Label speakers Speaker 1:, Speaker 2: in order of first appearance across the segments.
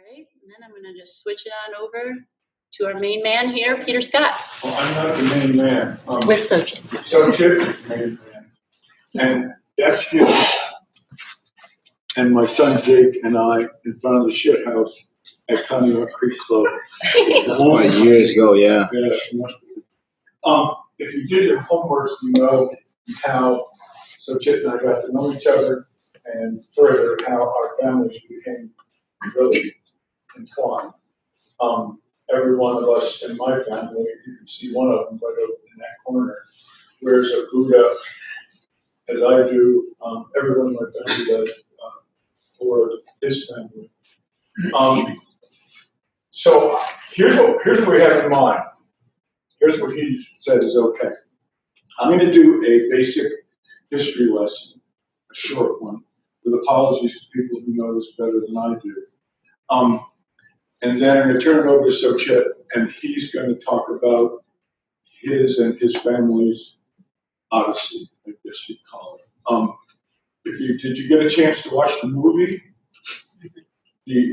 Speaker 1: right, and then I'm going to just switch it on over to our main man here, Peter Scott.
Speaker 2: Well, I'm not the main man.
Speaker 1: With Sochit.
Speaker 2: Sochit is the main man. And that's him. And my son Jake and I in front of the shit house at Conneaut Creek Club.
Speaker 3: Years ago, yeah.
Speaker 2: Yeah, it must have been. If you did your homework, you know how Sochit and I got to know each other, and further how our families became really entwined. Every one of us in my family, you can see one of them right over in that corner, wears a Buddha, as I do. Everyone in my family does for his family. So here's what we have in mind. Here's what he said is okay. I'm going to do a basic history lesson, a short one, with apologies to people who know this better than I do. And then I'm going to turn it over to Sochit, and he's going to talk about his and his family's odyssey, I guess you'd call it. Did you get a chance to watch the movie? The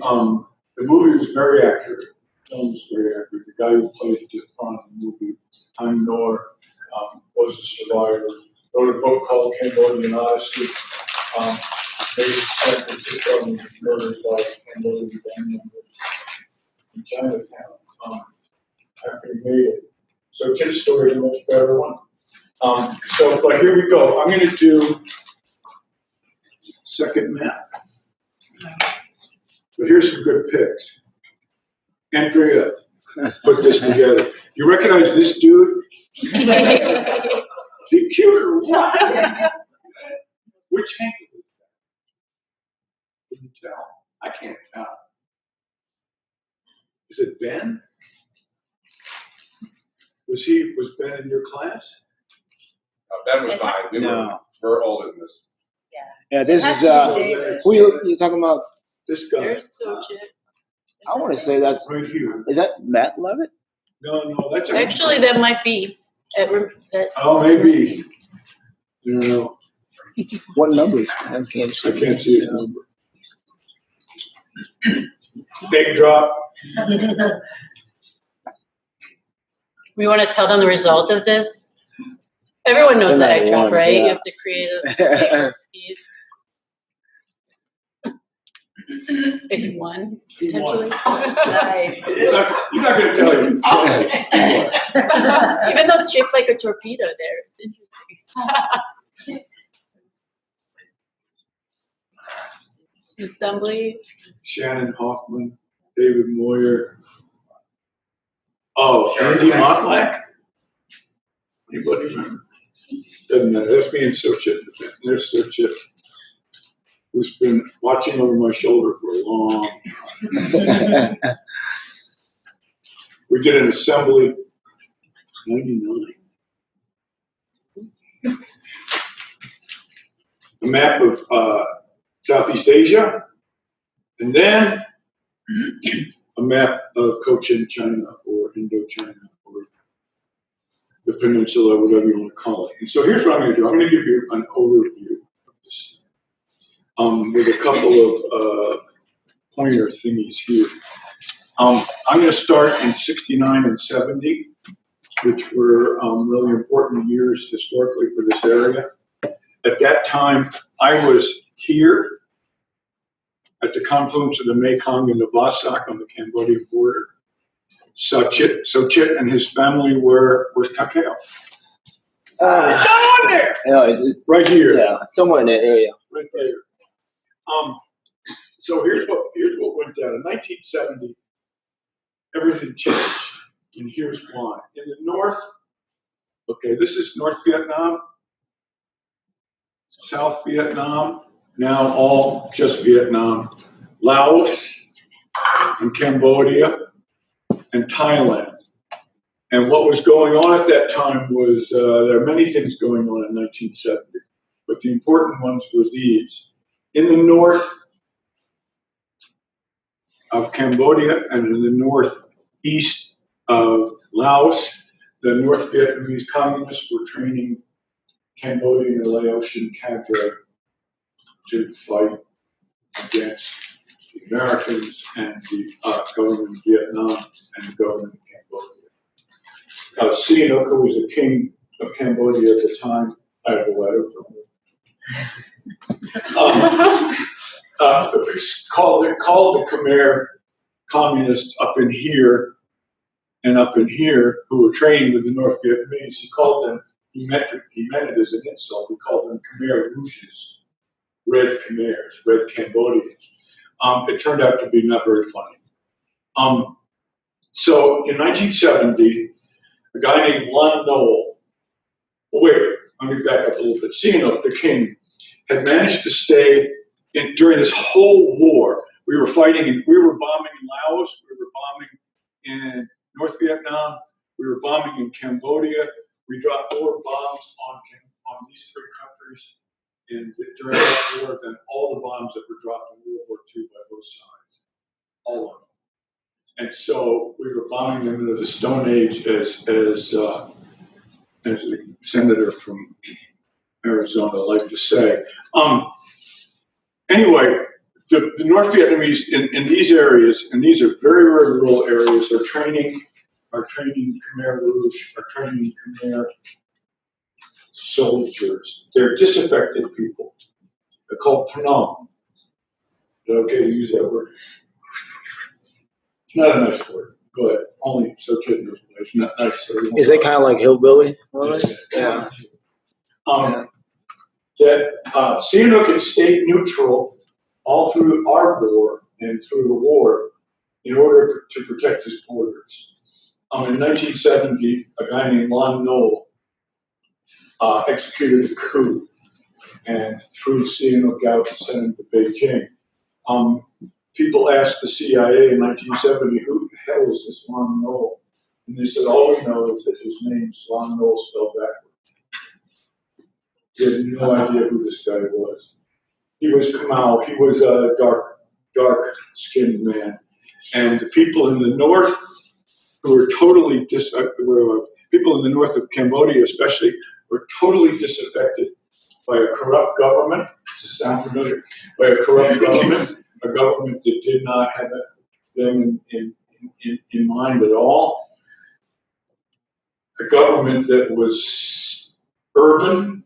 Speaker 2: movie was very accurate. The film was very accurate. The guy who plays just part of the movie, Han Nor, was a survivor. Wrote a book called Cambodian Odyssey. They murdered by Cambodian gang members in Chinatown after he made it. So his story is a much better one. But here we go. I'm going to do second map. But here's some good picks. Andrea put this together. You recognize this dude? Is he cute or what? Which Hank is that? Can you tell? I can't tell. Is it Ben? Was Ben in your class?
Speaker 4: Ben was mine. We're older than this.
Speaker 3: Yeah, this is, who you talking about?
Speaker 2: This guy.
Speaker 1: There's Sochit.
Speaker 3: I want to say that's,
Speaker 2: right here.
Speaker 3: is that Matt Levitt?
Speaker 2: No, that's
Speaker 1: Actually, that might be.
Speaker 2: Oh, maybe. No.
Speaker 3: What numbers? I can't
Speaker 2: I can't see his number. Big drop.
Speaker 1: We want to tell them the result of this. Everyone knows the egg drop, right?
Speaker 3: Yeah.
Speaker 1: You have to create a piece. Big one, potentially.
Speaker 5: Nice.
Speaker 2: You're not going to tell you.
Speaker 1: Even though it's shaped like a torpedo there, it's interesting. Assembly.
Speaker 2: Shannon Hoffman, David Moyer. Oh, Andy Montlack? Anybody remember? Doesn't matter. That's me and Sochit. There's Sochit, who's been watching over my shoulder for a long time. We did an assembly, 99. A map of Southeast Asia, and then a map of Cochin China or Indochina or the peninsula, whatever you want to call it. And so here's what I'm going to do. I'm going to give you an overview of this with a couple of pointer thingies here. I'm going to start in 69 and 70, which were really important years historically for this area. At that time, I was here at the confluence of the Mekong and the Basak on the Cambodian border. Sochit and his family where's Takeo? Not on there!
Speaker 3: No, it's
Speaker 2: Right here.
Speaker 3: Yeah, somewhere in that area.
Speaker 2: Right there. So here's what went down. In 1970, everything changed. And here's why. In the north, okay, this is North Vietnam, South Vietnam, now all just Vietnam, Laos, and Cambodia, and Thailand. And what was going on at that time was, there are many things going on in 1970, but the important ones were these. In the north of Cambodia and in the northeast of Laos, the North Vietnamese communists were training Cambodian and Laotian cadre to fight against the Americans and the government of Vietnam and the government of Cambodia. Sihanouk, who was the king of Cambodia at the time, I have a letter from him. Called the Khmer communists up in here and up in here who were training with the North Vietnamese. He called them. He meant it as an insult. He called them Khmer Rouges, red Khmers, red Cambodians. It turned out to be not very funny. So in 1970, a guy named Lon Nol, let me back up a little bit. Sihanouk, the king, had managed to stay during this whole war. We were bombing in Laos, we were bombing in North Vietnam, we were bombing in Cambodia. We dropped more bombs on these three countries during that war than all the bombs that were dropped in World War II by both sides. All of them. And so we were bombing them into the Stone Age as the senator from Arizona liked to say. Anyway, the North Vietnamese in these areas, and these are very, very rural areas, are training Khmer Rouge, are training Khmer soldiers. They're disaffected people. They're called Phnom. Is it okay to use that word? It's not a nice word, but only so kid knows. It's not nice. So
Speaker 3: Is it kind of like hillbilly?
Speaker 2: Yeah. That Sihanouk had stayed neutral all through our war and through the war in order to protect his borders. In 1970, a guy named Lon Nol executed a coup and threw Sihanouk out and sent him to Beijing. People asked the CIA in 1970, who the hell is this Lon Nol? And they said, all we know is that his name's Lon Nol spelled backwards. They had no idea who this guy was. He was Kamau. He was a dark-skinned man. And the people in the north who were totally people in the north of Cambodia especially were totally disaffected by a corrupt government. Does this sound familiar? By a corrupt government, a government that did not have them in mind at all. A government that was urban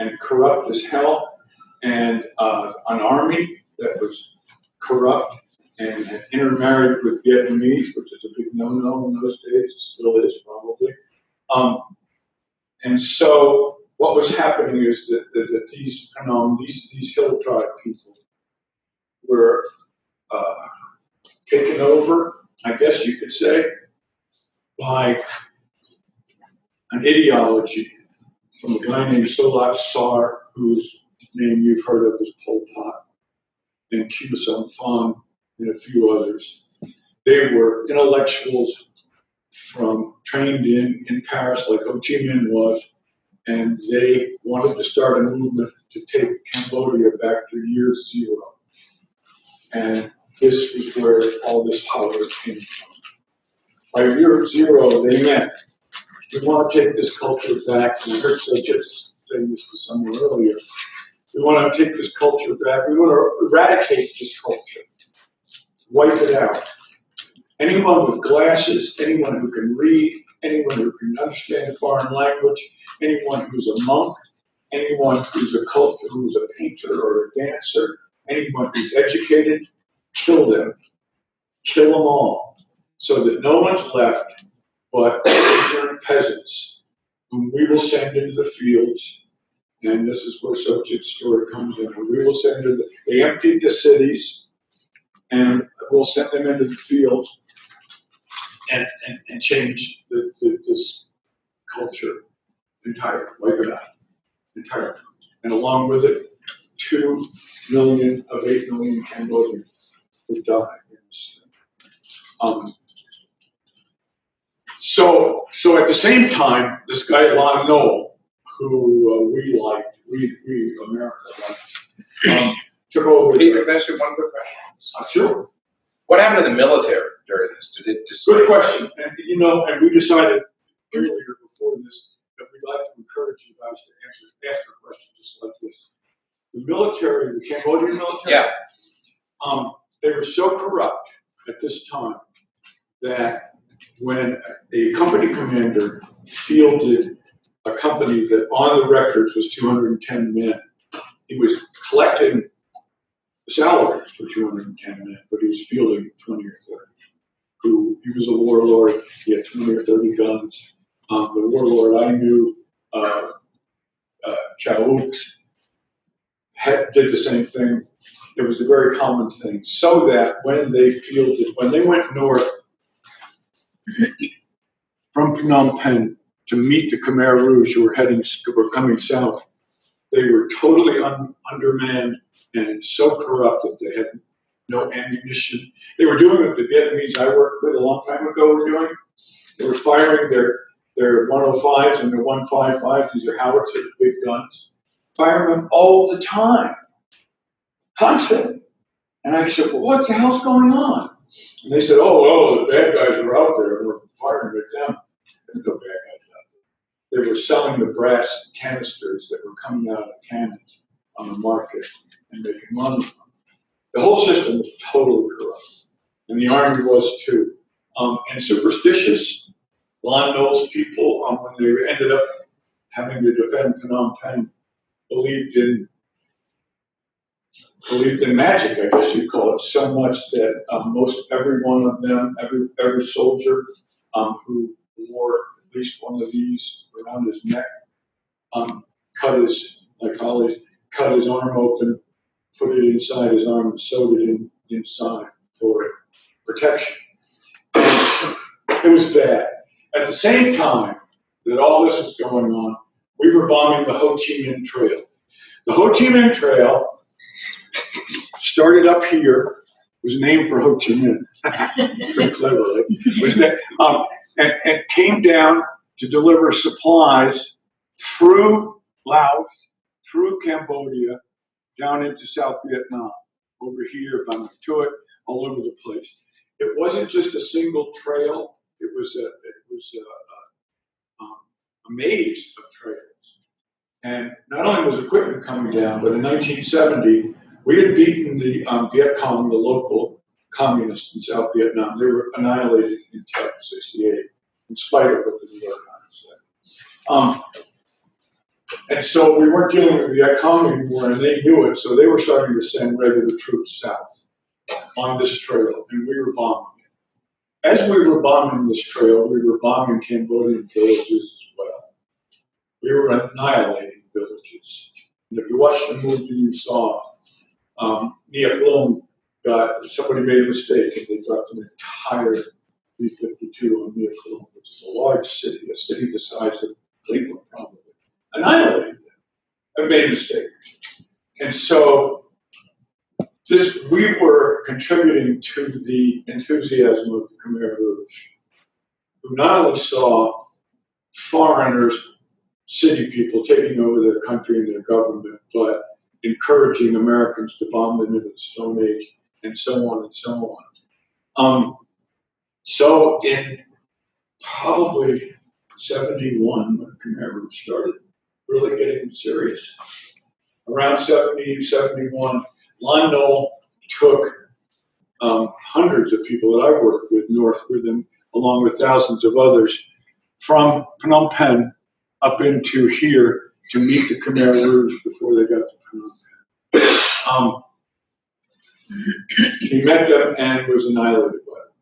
Speaker 2: and corrupt as hell, and an army that was corrupt and had intermarried with Vietnamese, which is a big no-no in those days. It still is, probably. And so what was happening is that these hill tribe people were taken over, I guess you could say, by an ideology from a guy named Solat Sar, whose name you've heard of as Pol Pot, and Khieu Samphan, and a few others. They were intellectuals trained in Paris, like Ho Chi Minh was, and they wanted to start a movement to take Cambodia back to year zero. And this was where all this power came from. By year zero, they meant, we want to take this culture back, and I heard just saying this to someone earlier. We want to take this culture back. We want to eradicate this culture, wipe it out. Anyone with glasses, anyone who can read, anyone who can understand a foreign language, anyone who's a monk, anyone who's who's a painter or a dancer, anyone who's educated, kill them. Kill them all, so that no one's left but ignorant peasants whom we will send into the fields. And this is where Sochit's story comes in. We will send them. They emptied the cities, and we'll send them into the fields and change this culture entirely, wipe it out entirely. And along with it, 2 million of 8 million Cambodians would die. So at the same time, this guy Lon Nol, who we America liked, took over.
Speaker 4: Hey, Professor, one quick question.
Speaker 2: Sure.
Speaker 4: What happened to the military during this? Did it
Speaker 2: Good question. And we decided earlier before this that we'd like to encourage you guys to ask a question just like this. The military, the Cambodian military,
Speaker 4: Yeah.
Speaker 2: they were so corrupt at this time that when a company commander fielded a company that on the records was 210 men, he was collecting salaries for 210 men, but he was fielding 20 or 30. He was a warlord. He had 20 or 30 guns. The warlord I knew, Chauks, did the same thing. It was a very common thing. So that when they went north from Phnom Penh to meet the Khmer Rouge who were coming south, they were totally undermanned and so corrupt that they had no ammunition. They were doing what the Vietnamese I worked with a long time ago were doing. They were firing their 105s and their 155s, these are howitzers, big guns, firing them all the time, constantly. And I said, well, what the hell's going on? And they said, oh, well, the bad guys are out there and we're firing at them. There's no bad guys out there. They were selling the brass canisters that were coming out of the cannons on the market and making money. The whole system was totally corrupt. And the army was too. And superstitious. Lon Nol's people, when they ended up having to defend Phnom Penh, believed in magic, I guess you'd call it, so much that most every one of them, every soldier who wore at least one of these around his neck, cut his arm open, put it inside his arm, and sewed it inside for protection. It was bad. At the same time that all this was going on, we were bombing the Ho Chi Minh Trail. The Ho Chi Minh Trail started up here, was named for Ho Chi Minh, very cleverly, and came down to deliver supplies through Laos, through Cambodia, down into South Vietnam, over here, Bang Tuot, all over the place. It wasn't just a single trail. It was a maze of trails. And not only was equipment coming down, but in 1970, we had beaten the Viet Cong, the local communists in South Vietnam. They were annihilated in 1968, in spite of what the New York Times said. And so we weren't dealing with the Viet Cong anymore, and they knew it, so they were starting to send regular troops south on this trail, and we were bombing it. As we were bombing this trail, we were bombing Cambodian villages as well. We were annihilating villages. And if you watched the movie, you saw Nia Blum somebody made a mistake and they dropped an entire B-52 on Nia Blum, which is a large city, a city the size of Cleveland probably. Annihilated them. I made a mistake. And so we were contributing to the enthusiasm of the Khmer Rouge, who not only saw foreigners, city people taking over their country and their government, but encouraging Americans to bomb them into the Stone Age, and so on and so on. So in probably 71, when Khmer Rouge started really getting serious, around 70, 71, Lon Nol took hundreds of people that I worked with north with him, along with thousands of others, from Phnom Penh up into here to meet the Khmer Rouge before they got to Phnom Penh. He met them and was annihilated by them.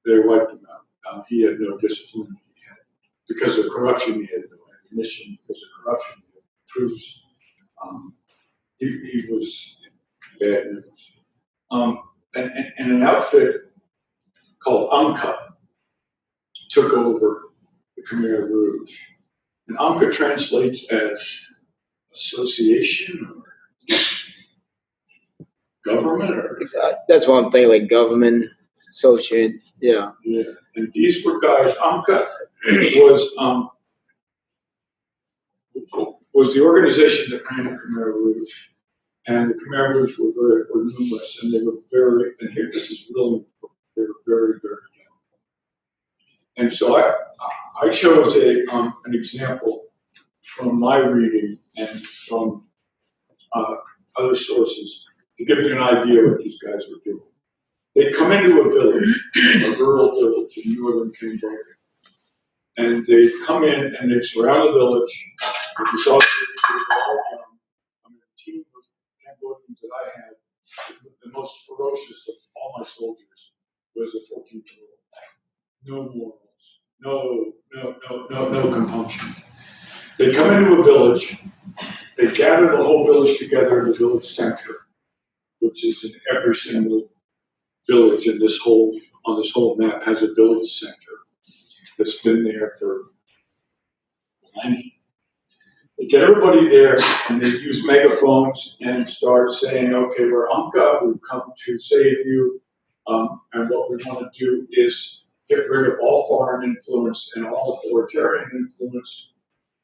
Speaker 2: They wiped him out. He had no discipline. Because of corruption, he had no ammunition. Because of corruption, he had troops. He was bad news. And an outfit called Angka took over the Khmer Rouge. And Angka translates as association or government or
Speaker 3: That's what I'm thinking, like government, associate, yeah.
Speaker 2: Yeah. And these were guys. Angka was the organization that ran the Khmer Rouge. And the Khmer Rouge were numerous, and they were very, and here, this is really important, they were very, very young. And so I chose an example from my reading and from other sources to give you an idea what these guys were doing. They come into a village, a rural village in northern Cambodia, and they come in and they surround the village. We saw the team of Cambodians that I had, the most ferocious of all my soldiers was a 14-year-old. No morals, no compunctions. They come into a village, they gather the whole village together in the village center, which is in every single village in this whole map has a village center that's been there for millennia. They get everybody there and they use megaphones and start saying, okay, we're Umka, we've come to save you, and what we want to do is get rid of all foreign influence and all authoritarian influence.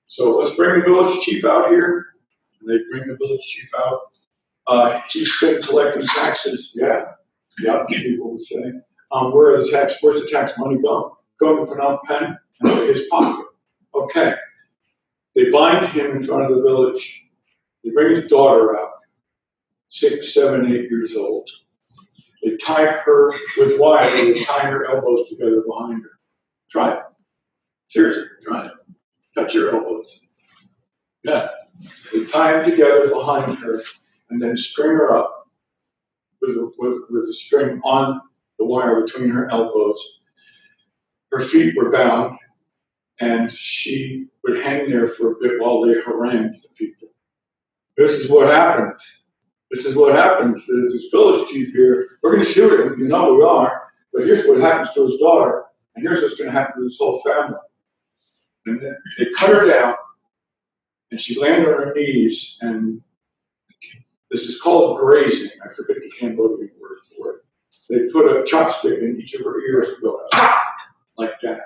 Speaker 2: So let's bring the village chief out here. And they bring the village chief out. He's been collecting taxes. Yeah, people would say. Where's the tax money going? Going to Phnom Penh and his pocket. Okay. They bind him in front of the village. They bring his daughter out, 6, 7, 8 years old. They tie her with wire. They tie her elbows together behind her. Try it. Seriously, try it. Touch your elbows. Yeah. They tie them together behind her and then string her up with a string on the wire between her elbows. Her feet were bound, and she would hang there for a bit while they harangued the people. This is what happens. This is what happens. There's this village chief here. We're going to shoot him. You know we are. But here's what happens to his daughter, and here's what's going to happen to his whole family. And then they cut her down, and she landed on her knees, and this is called grazing. I forget the Cambodian word for it. They put a chopstick in each of her ears and go, ah! Like that.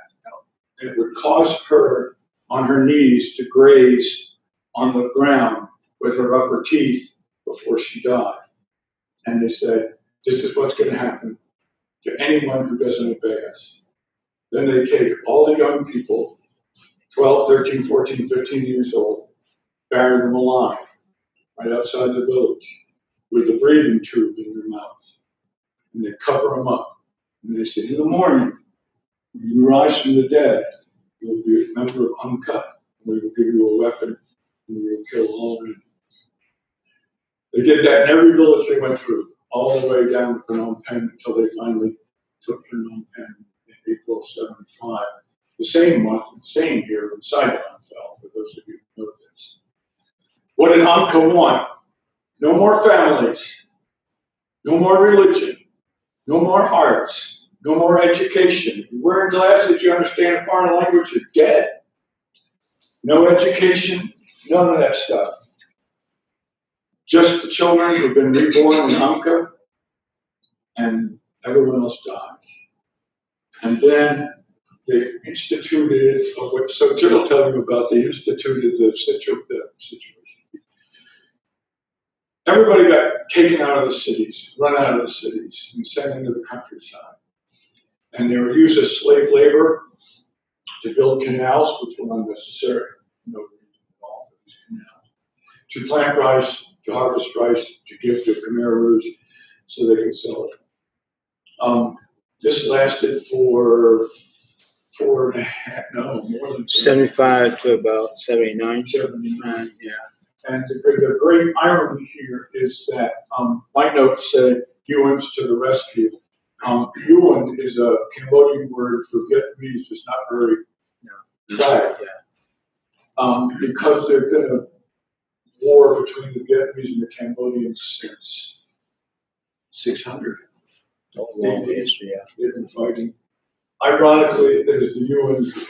Speaker 2: And it would cause her on her knees to graze on the ground with her upper teeth before she died. And they said, this is what's going to happen to anyone who doesn't obey us. Then they take all the young people, 12, 13, 14, 15 years old, bury them alive right outside the village with a breathing tube in their mouth. And they cover them up. And they say, in the morning, when you rise from the dead, you will be a member of Uncut. We will give you a weapon, and we will kill all enemies. They did that in every village they went through, all the way down to Phnom Penh until they finally took Phnom Penh in April of 75. The same month, the same year, when Saigon fell, for those of you who know this. What did Angkor want? No more families, no more religion, no more arts, no more education. You're wearing glasses, you understand a foreign language, you're dead. No education, none of that stuff. Just the children who've been reborn in Angkor, and everyone else dies. And then they instituted, so Jill will tell you about, they instituted the situation. Everybody got taken out of the cities, run out of the cities, and sent into the countryside. And they were used as slave labor to build canals, which were unnecessary. No reason at all for these canals. To plant rice, to harvest rice, to give to Khmer Rouge so they could sell it. This lasted for more than
Speaker 3: 75 to about 79.
Speaker 2: 79.
Speaker 3: Yeah.
Speaker 2: And the great irony here is that my notes say Yuans to the rescue. Yuan is a Cambodian word for Vietnamese. It's not very dry. Because there's been a war between the Vietnamese and the Cambodians since 600.
Speaker 3: Long history, yeah.
Speaker 2: They've been fighting. Ironically, there's the Yuans, the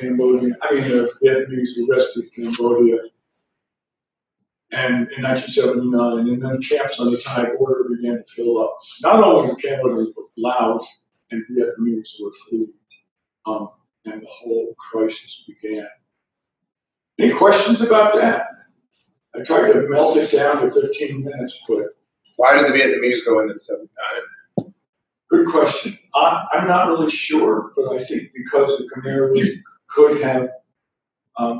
Speaker 2: Vietnamese who rescued Cambodia. And in 1979, and then camps on the Thai border began to fill up. Not only Cambodians, but Laos and Vietnamese were fleeing. And the whole crisis began. Any questions about that? I tried to melt it down to 15 minutes, but...
Speaker 4: Why did the Vietnamese go in 79?
Speaker 2: Good question. I'm not really sure, but I think because the Khmer Rouge could have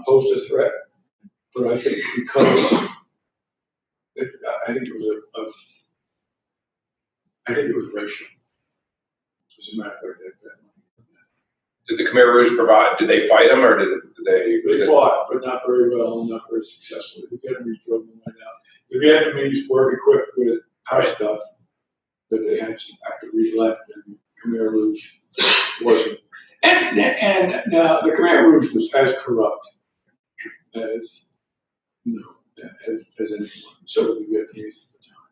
Speaker 2: posed a threat. But I think because I think it was racial. As a matter of fact, that money.
Speaker 4: Did the Khmer Rouge provide? Did they fight them, or did they?
Speaker 2: They fought, but not very well, not very successfully. The Vietnamese drove them right out. The Vietnamese were equipped with our stuff that they had after we left, and Khmer Rouge wasn't. And now the Khmer Rouge was as corrupt as as anyone. So were the Vietnamese at the time.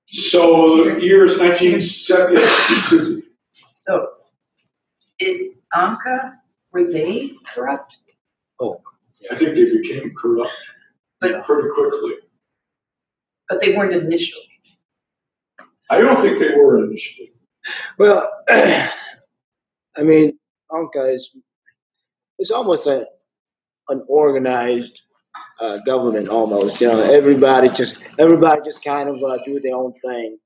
Speaker 2: So the years 1970.
Speaker 5: So, is Anka, were they corrupt?
Speaker 2: I think they became corrupt
Speaker 5: But-
Speaker 2: pretty quickly.
Speaker 5: But they weren't initially.
Speaker 2: I don't think they were initially.
Speaker 3: Well, I mean, Anka is almost an organized government almost. You know, everybody just kind of do their own thing.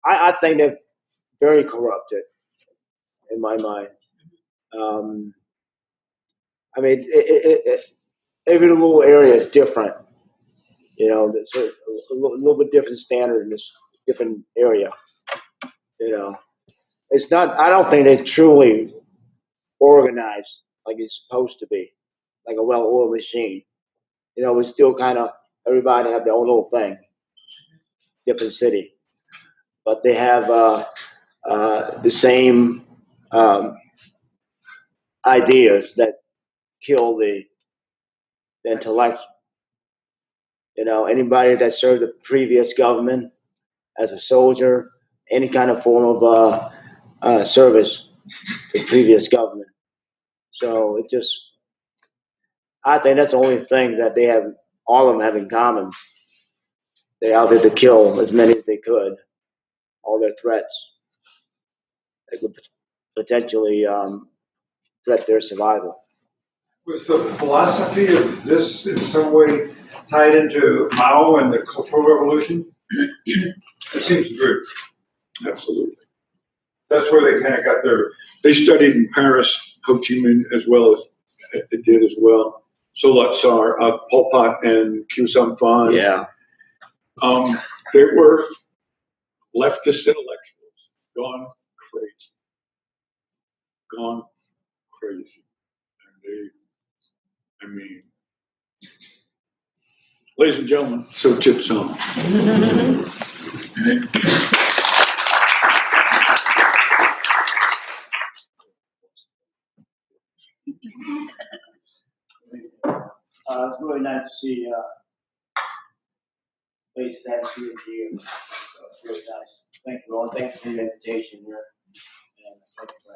Speaker 3: I think they're very corrupted in my mind. I mean, every little area is different. You know, there's a little bit different standard in this different area. You know, it's not. I don't think they're truly organized like it's supposed to be, like a well-oiled machine. You know, it's still kind of everybody have their own little thing, different city, but they have the same ideas that kill the intellect. You know, anybody that served the previous government as a soldier, any kind of form of service to the previous government. So it just, I think that's the only thing that they have, all of them have in common. They're out there to kill as many as they could, all their threats. They could potentially threat their survival.
Speaker 6: Was the philosophy of this in some way tied into Mao and the Cultural Revolution? It seems good.
Speaker 2: Absolutely.
Speaker 6: That's where they kind of got their.
Speaker 2: They studied in Paris, Ho Chi Minh as well as it did as well. Solat Sar, Pol Pot, and Khieu Samphan.
Speaker 3: Yeah.
Speaker 2: They were leftist intellectuals, gone crazy. And ladies and gentlemen, so Chip Song.
Speaker 3: It's really nice to see faces I haven't seen in years. So it's really nice. Thank you all. Thanks for the invitation here. And thank you for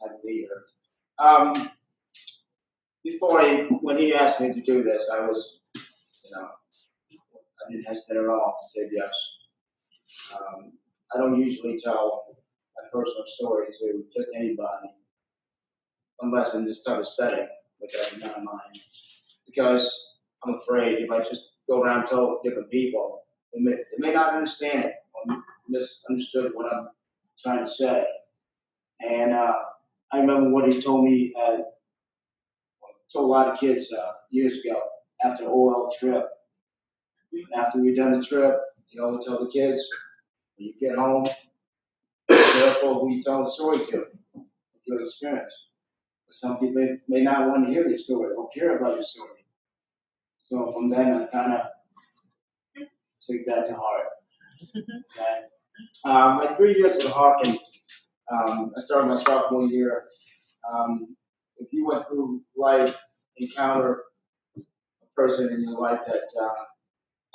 Speaker 3: having me here. When he asked me to do this, I was, I didn't hesitate at all to say yes. I don't usually tell my personal story to just anybody, unless in this type of setting, which I do not mind. Because I'm afraid if I just go around and tell different people, they may not understand it or misunderstood what I'm trying to say. And I remember what he told me, told a lot of kids years ago after an OL trip. After we'd done the trip, he always tell the kids, when you get home, be careful who you tell the story to, your experience. But some people may not want to hear your story or care about your story. So from then, I kind of took that to heart. Okay. My 3 years at Hawken, I started my sophomore year. If you went through life, encounter a person in your life that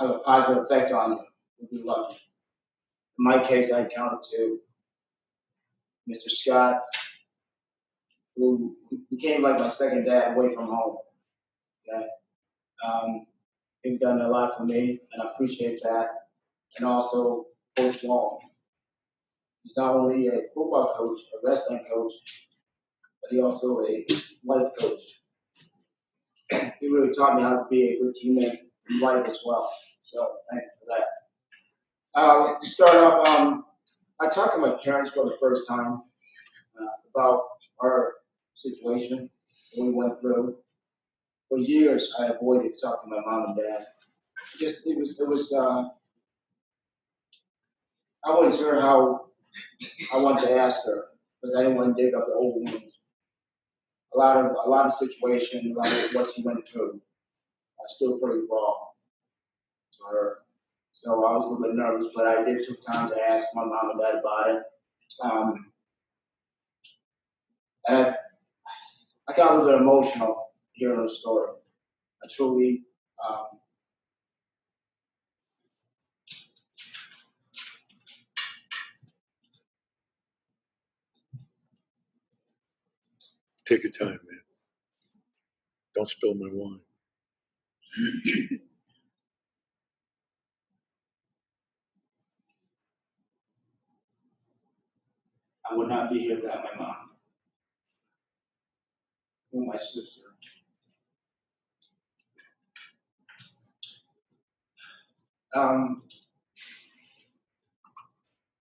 Speaker 3: have a positive effect on you, you'd be lucky. In my case, I encountered two. Mr. Scott, who became like my second dad away from home. Okay. He's done a lot for me, and I appreciate that. And also, Coach Long. He's not only a football coach, a wrestling coach, but he also a life coach. He really taught me how to be a good teammate in life as well. So thank you for that. To start off, I talked to my parents for the first time about our situation that we went through. For years, I avoided talking to my mom and dad. I wasn't sure how I wanted to ask her because I didn't want to dig up the old wounds. A lot of situation, a lot of what she went through, still pretty raw to her. So I was a little bit nervous, but I did take time to ask my mom and dad about it. And I got a little bit emotional hearing her story. I truly,
Speaker 2: Take your time, man. Don't spill my wine.
Speaker 3: I would not be here without my mom or my sister.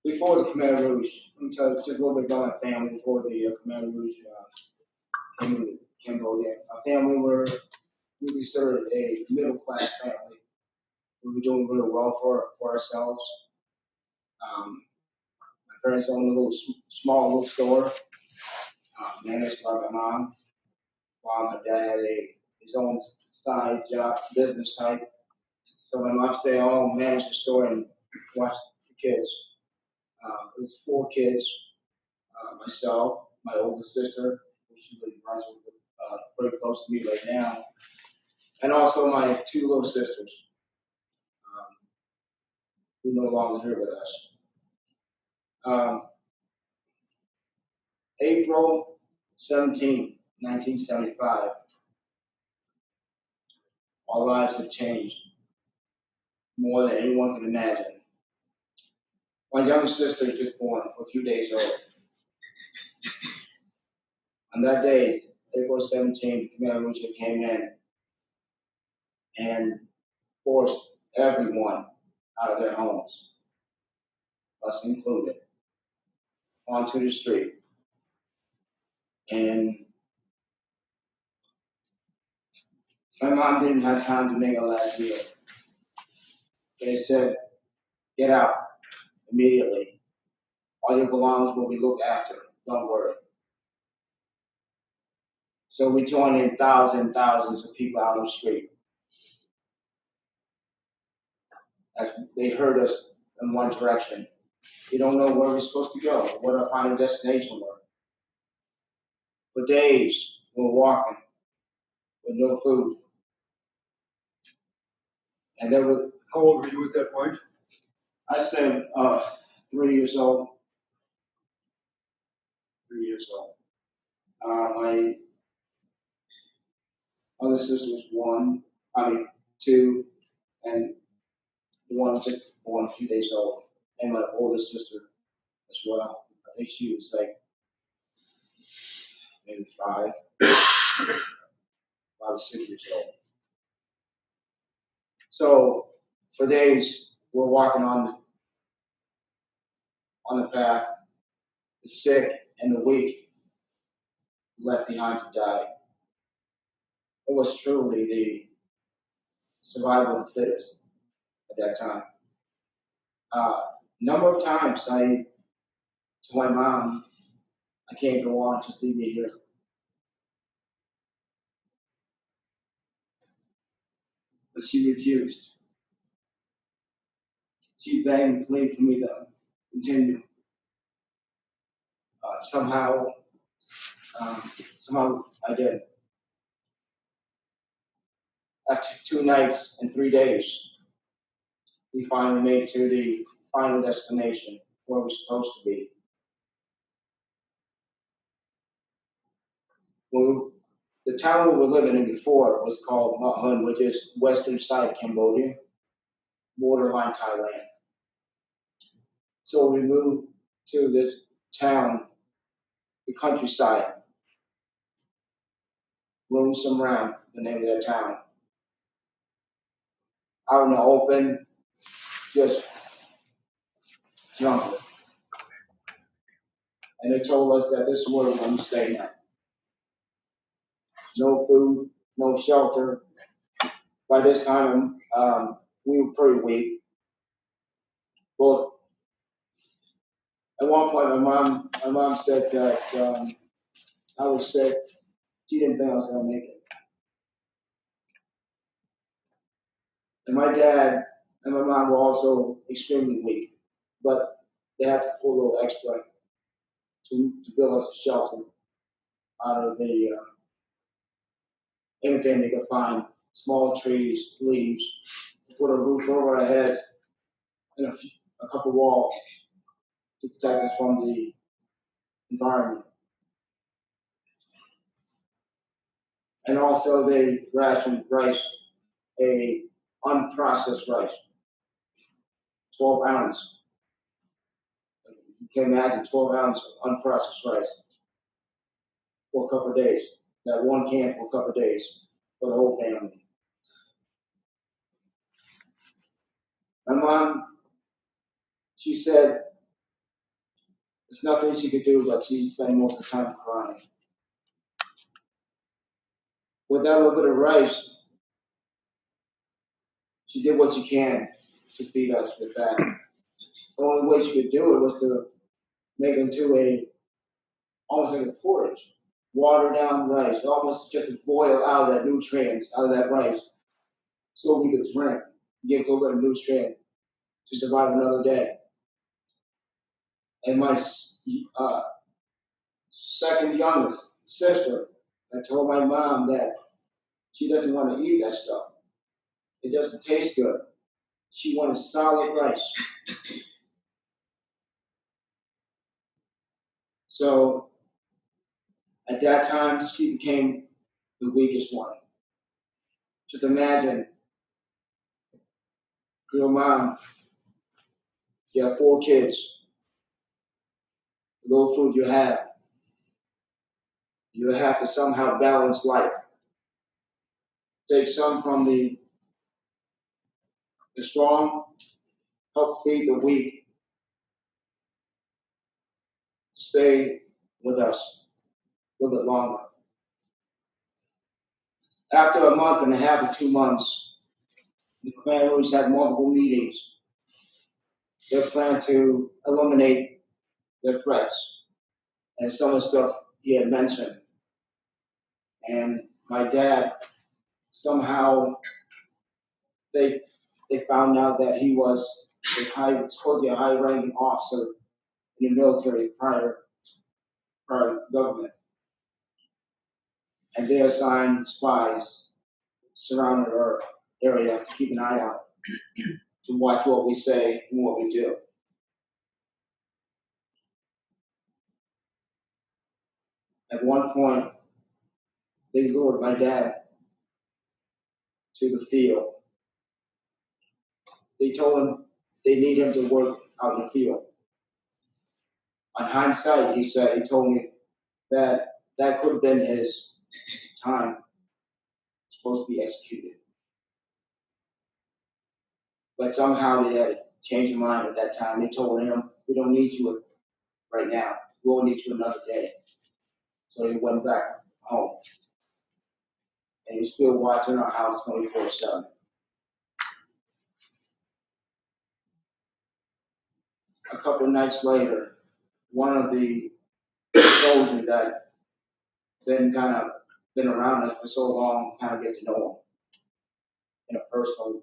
Speaker 3: Before the Khmer Rouge, let me tell you just a little bit about my family before the Khmer Rouge came into Cambodia. Our family we considered a middle class family. We were doing really well for ourselves. My parents owned a small little store, managed by my mom, while my dad had his own side job, business type. So my mom stayed home, managed the store, and watched the kids. It was 4 kids, myself, my oldest sister, who she lives in Brunswick, pretty close to me right now, and also my 2 little sisters, who no longer here with us. April 17, 1975, our lives have changed more than anyone can imagine. My younger sister was just born a few days old. On that day, April 17th, the Khmer Rouge came in and forced everyone out of their homes, us included, onto the street. And my mom didn't have time to make a last meal. They said, get out immediately. All your belongings will be looked after. Don't worry. So we joined in thousands of people out on the street. As they heard us in one direction. We don't know where we're supposed to go, what our final destination was. For days, we're walking with no food. And there were,
Speaker 6: How old were you at that point?
Speaker 3: I said, 3 years old. 3 years old. My other sister was 2, and one was just born a few days old. And my older sister as well. I think she was like maybe 5 or 6 years old. So for days, we're walking on the path, the sick and the weak left behind to die. It was truly the survival of the fittest at that time. Number of times I told my mom, I can't go on, just leave me here. But she refused. She begged and pleaded for me to continue. Somehow I did. After 2 nights and 3 days, we finally made to the final destination where we're supposed to be. The town we were living in before was called Hawken, which is western side of Cambodia, borderline Thailand. So we moved to this town, the countryside, Lonesome Round, the name of that town. Out in the open, just jungle. And they told us that this is where we're going to stay now. No food, no shelter. By this time, we were pretty weak, both one point, my mom said that I was sick. She didn't think I was going to make it. And my dad and my mom were also extremely weak, but they had to pull a little extra to build us a shelter out of the anything they could find, small trees, leaves, to put a roof over our head and a couple walls to protect us from the environment. And also they rationed rice, a unprocessed rice, 12 ounce. You can imagine 12 ounce of unprocessed rice for a couple of days. That one can for a couple of days for the whole family. My mom, she said there's nothing she could do, but she spent most of the time crying. With that little bit of rice, she did what she can to feed us with that. The only way she could do it was to make it into almost like a porridge. Water down rice, almost just to boil out of that nutrients, out of that rice, so we could drink, get a little bit of nutrient to survive another day. And my second youngest sister, I told my mom that she doesn't want to eat that stuff. It doesn't taste good. She wanted solid rice. So at that time, she became the weakest one. Just imagine your mom, you have 4 kids, the little food you have to somehow balance life. Take some from the strong, help feed the weak, stay with us a little bit longer. After a month and a half to 2 months, the commanders had multiple meetings. They planned to eliminate their threats and some of the stuff he had mentioned. And my dad, somehow, they found out that he was supposedly a high-ranking officer in the military prior government. And they assigned spies surrounding our area to keep an eye out, to watch what we say and what we do. At one point, they lured my dad to the field. They told him they need him to work out in the field. On hindsight, he told me that could have been his time, supposed to be executed. But somehow they had to change their mind at that time. They told him, we don't need you right now. We'll need you another day. So he went back home. And he's still watching our house 24/7. A couple of nights later, one of the soldiers that been around us for so long, kind of get to know him in a personal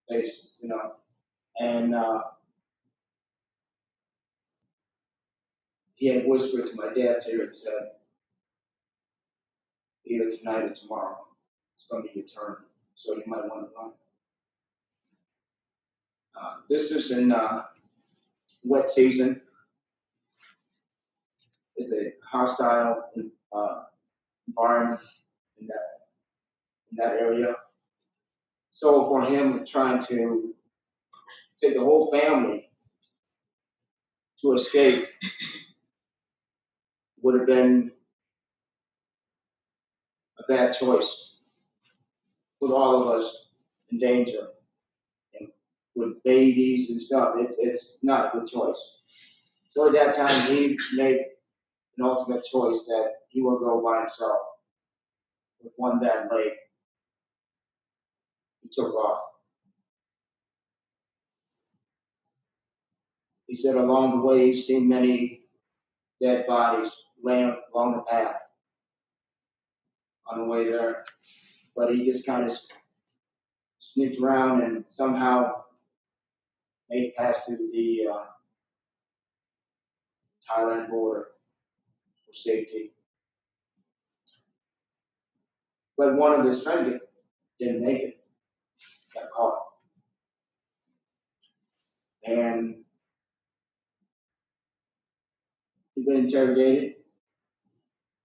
Speaker 3: basis, And he had whispered to my dad's ear and said, either tonight or tomorrow, it's going to be your turn, so you might want to run. This is in wet season. It's a hostile environment in that area. So for him trying to take the whole family to escape would have been a bad choice, with all of us in danger. And with babies and stuff, it's not a good choice. So at that time, he made an ultimate choice that he will go by himself with one bad leg. He took off. He said along the way he's seen many dead bodies laying along the path on the way there. But he just kind of sneaked around and somehow made it past to the Thailand border for safety. But one of his friends didn't make it, got caught. And he'd been interrogated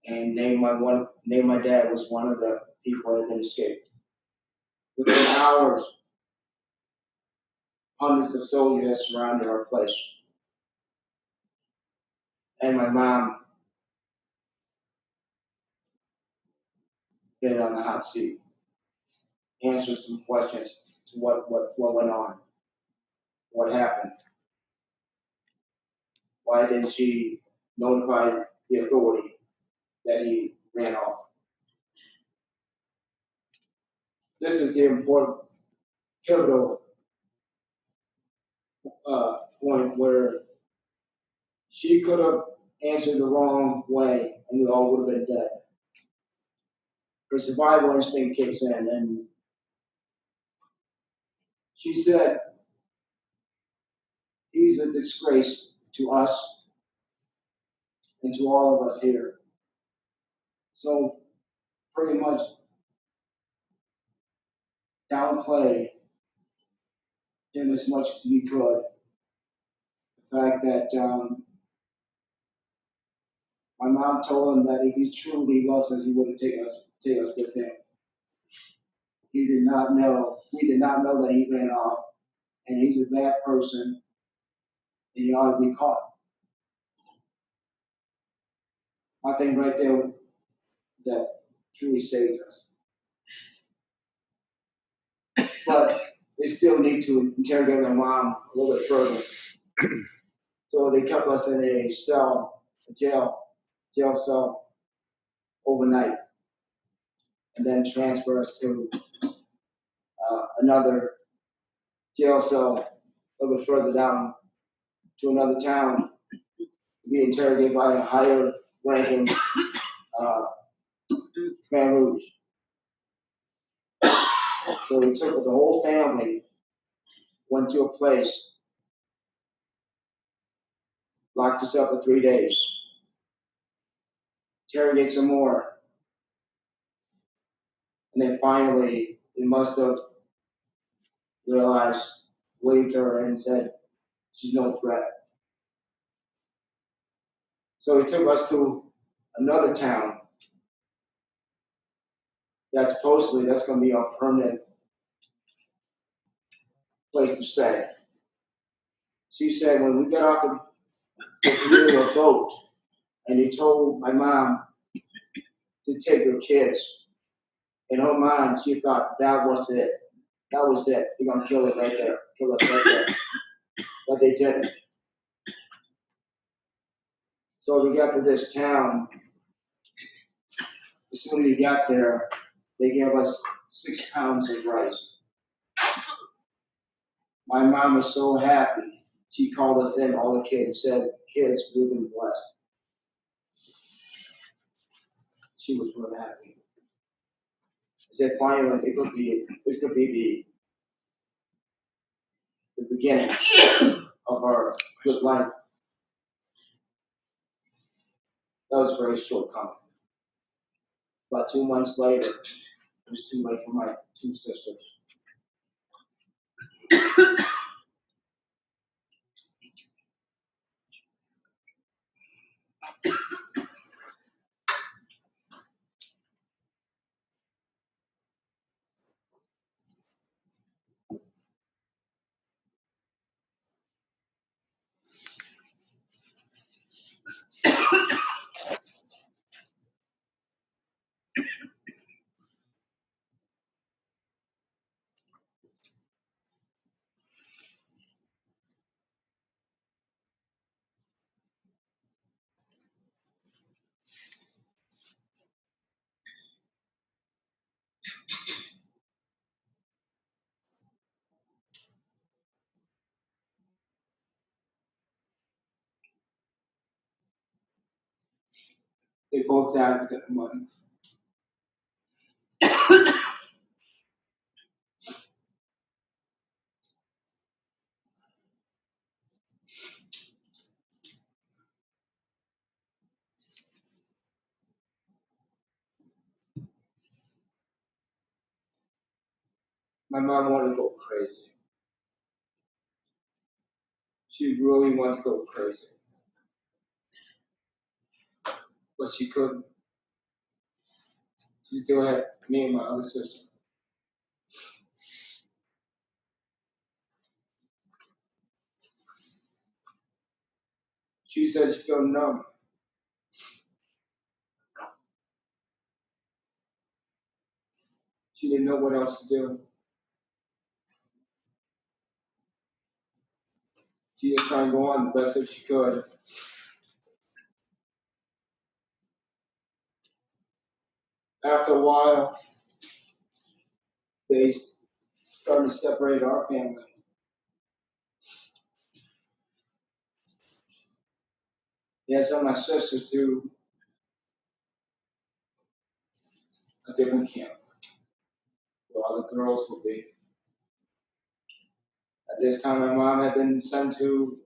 Speaker 3: and named my dad was one of the people that had been escaped. Within hours, hundreds of soldiers had surrounded our place. And my mom been on the hot seat, answered some questions to what went on, what happened. Why didn't she notify the authority that he ran off? This is the important pivotal point where she could have answered the wrong way and we all would have been dead. Her survival instinct kicks in and she said, he's a disgrace to us and to all of us here. So pretty much downplay him as much as we could. The fact that my mom told him that if he truly loves us, he wouldn't take us with him. We did not know that he ran off, and he's a bad person, and he ought to be caught. I think right there that truly saved us. But they still need to interrogate my mom a little bit further. So they kept us in a jail cell overnight, and then transfer us to another jail cell a little bit further down to another town to be interrogated by a higher ranking Khmer Rouge. So we took the whole family, went to a place, locked us up for 3 days, interrogate some more, and then finally they must have realized, waved her and said, she's no threat. So he took us to another town that's going to be our permanent place to stay. She said when we got off the canoe or boat, and he told my mom to take her kids, in her mind she thought that was it. That was it. They're gonna kill us right there. But they didn't. So we got to this town. As soon as we got there, they gave us 6 pounds of rice. My mom was so happy. She called us in, all the kids, said, kids, we've been blessed. She was really happy. I said, finally, this could be the beginning of our good life. That was very short coming. About 2 months later, it was too late for my 2 sisters. They both died within a month. My mom wanted to go crazy. She really wanted to go crazy. But she couldn't. She still had me and my other sister. She said she felt numb. She didn't know what else to do. She just tried to go on the best that she could. After a while, they started to separate our family. They had sent my sister to a different camp where all the girls would be. At this time, my mom had been sent to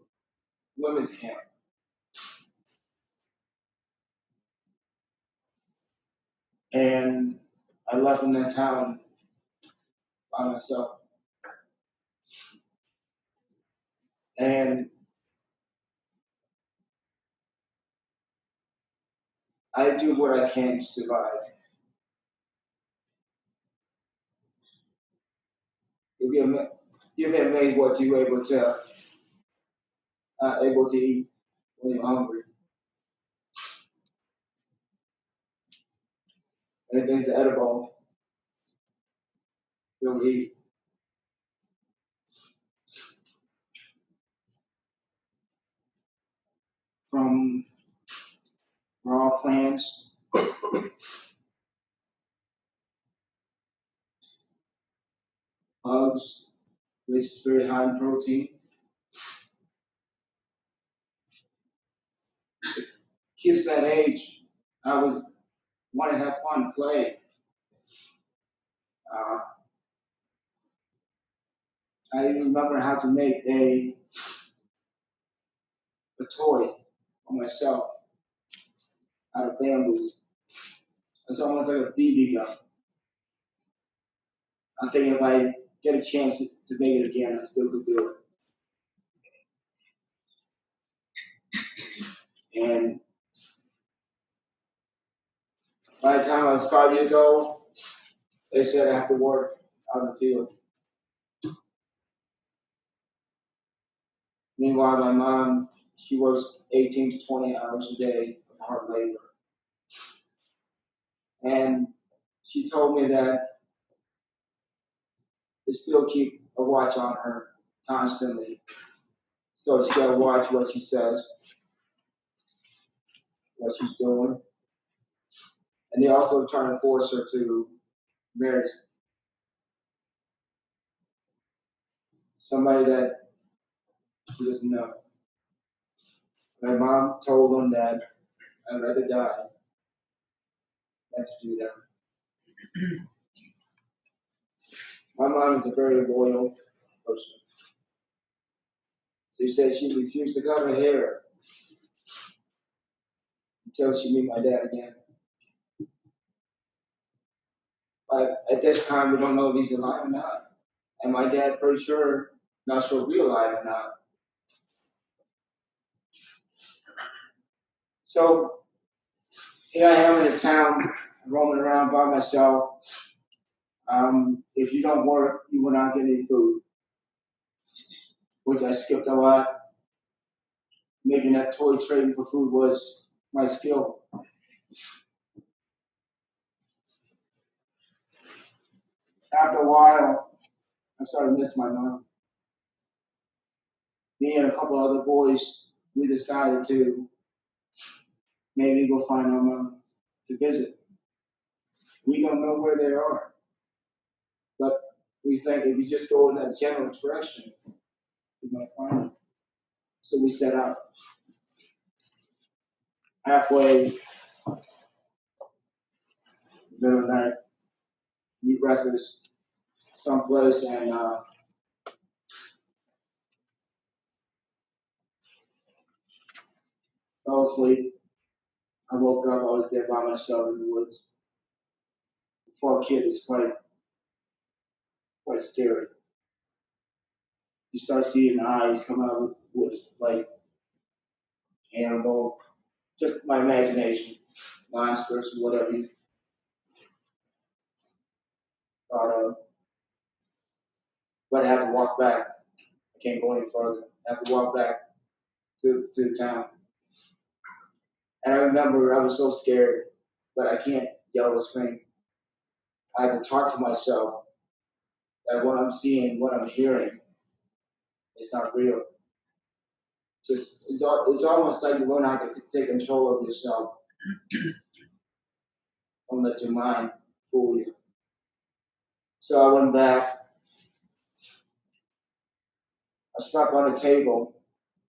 Speaker 3: women's camp. And I left in that town by myself. And I do what I can to survive. You'll be amazed what you're able to eat when you're hungry. Anything's edible, you'll eat. From raw plants, bugs, which is very high in protein. Kids that age, I was wanting to have fun, play. I remember how to make a toy for myself out of bamboos. It's almost like a BB gun. I'm thinking if I get a chance to make it again, I still could do it. And by the time I was 5 years old, they said I have to work out in the field. Meanwhile, my mom, she works 18 to 20 hours a day of hard labor. And she told me that to still keep a watch on her constantly. So she got to watch what she says, what she's doing. And they also try to force her to marry somebody that she doesn't know. My mom told them that I'd rather die than to do that. My mom is a very loyal person. She said she refused to cut her hair until she meet my dad again. But at this time, we don't know if he's alive or not. And my dad, pretty sure, not sure if we're alive or not. So here I am in a town, roaming around by myself. If you don't work, you will not get any food, which I skipped a lot. Making that toy trading for food was my skill. After a while, I started to miss my mom. Me and a couple other boys, we decided to maybe go find our mom to visit. We don't know where they are, but we think if you just go in that general direction, you might find them. So we set out. Halfway, middle of the night, be restless someplace, and fell asleep. I woke up, I was there by myself in the woods. For a kid, it's quite scary. You start seeing eyes come out of the woods, like animal, just my imagination, monsters, whatever you thought of. But I have to walk back. I can't go any further. I have to walk back to the town. And I remember I was so scared, but I can't yell or scream. I have to talk to myself that what I'm seeing, what I'm hearing, is not real. It's almost like you learn how to take control of yourself. Don't let your mind fool you. So I went back. I slept on a table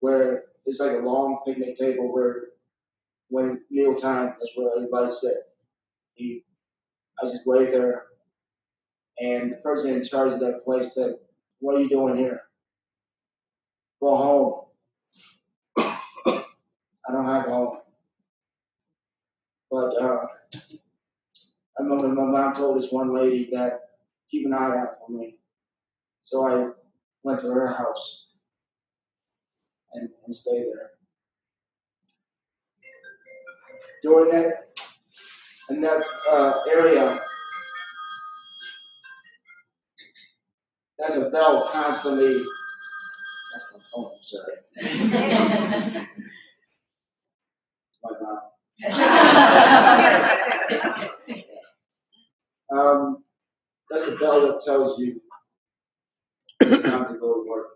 Speaker 3: where it's like a long picnic table where when mealtime, that's where everybody sit. I just lay there, and the person in charge of that place said, "What are you doing here? Go home." I don't have a home. But I remember my mom told this one lady that keep an eye out for me. So I went to her house and stayed there. During in that area, there's a bell constantly. That's my phone, sorry. My mom. That's a bell that tells you it's time to go to work.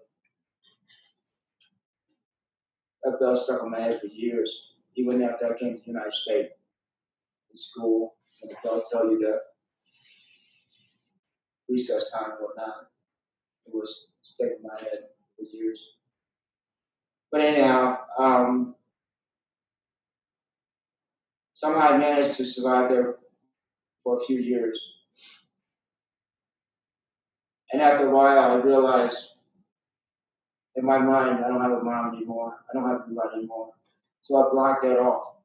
Speaker 3: That bell stuck in my head for years, even after I came to the United States, in school, and the bell tell you that recess time and whatnot. It was stuck in my head for years. But anyhow, somehow I managed to survive there for a few years. And after a while, I realized in my mind, I don't have a mom anymore. I don't have anybody anymore. So I blocked that off.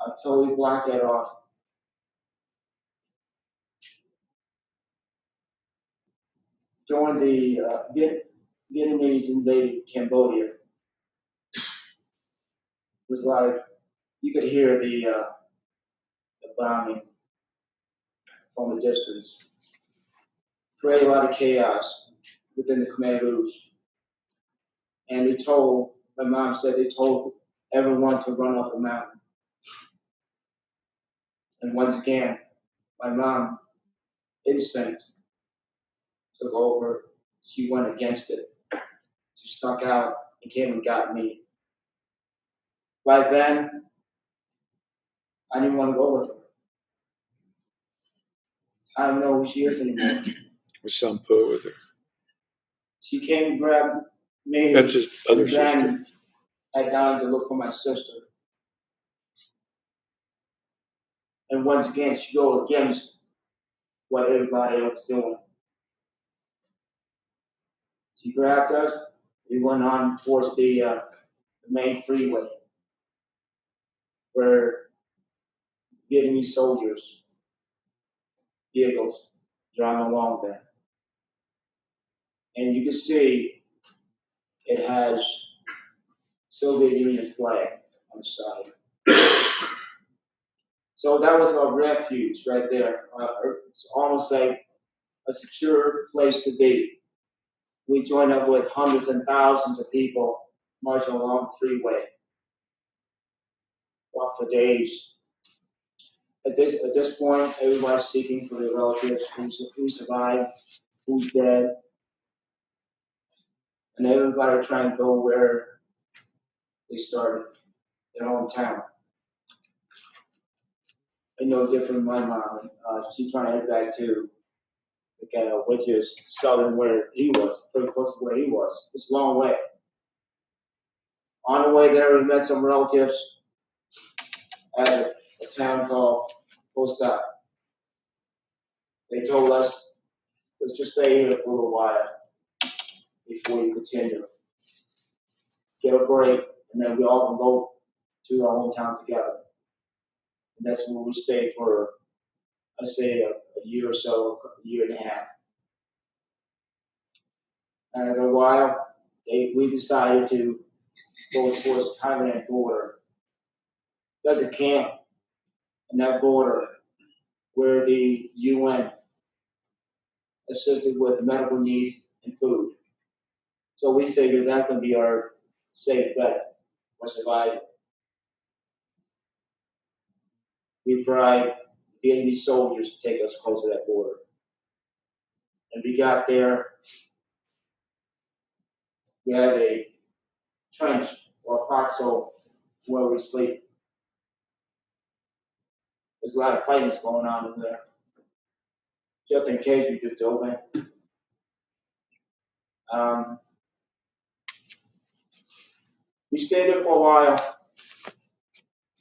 Speaker 3: I totally blocked that off. During the Vietnamese invaded Cambodia, it was like you could hear the bombing from a distance. Created a lot of chaos within the Khmer Rouge. And my mom said they told everyone to run up the mountain. And once again, my mom, instinct, took over. She went against it. She stuck out and came and got me. By then, I didn't want to go with her. I don't know who she is anymore.
Speaker 2: His son put with her.
Speaker 3: She came and grabbed me.
Speaker 2: That's his other
Speaker 3: and
Speaker 2: sister.
Speaker 3: then I died to look for my sister. And once again, she go against what everybody else was doing. She grabbed us. We went on towards the main freeway where Vietnamese soldiers, vehicles, driving along there. And you can see it has Soviet Union flag on the side. So that was our refuge right there. It's almost like a secure place to be. We joined up with hundreds and thousands of people marching along the freeway. Walked for days. At this point, everybody's seeking for their relatives who survived, who's dead, and everybody trying to go where they started, their hometown. And no different than my mom. She's trying to head back to the ghetto, which is southern where he was, pretty close to where he was. It's a long way. On the way there, we met some relatives at a town called Osat. They told us, let's just stay here for a little while before you continue. Get a break, and then we all can go to our hometown together. And that's where we stayed for, I'd say, a year or so, a year and a half. And after a while, we decided to go towards the Thailand border. There's a camp in that border where the UN assisted with medical needs and food. So we figured that could be our safe bet for survival. We bribed Vietnamese soldiers to take us close to that border. And we got there. We had a trench or foxhole where we sleep. There's a lot of fighting going on in there. Just in case we just dove in. We stayed there for a while.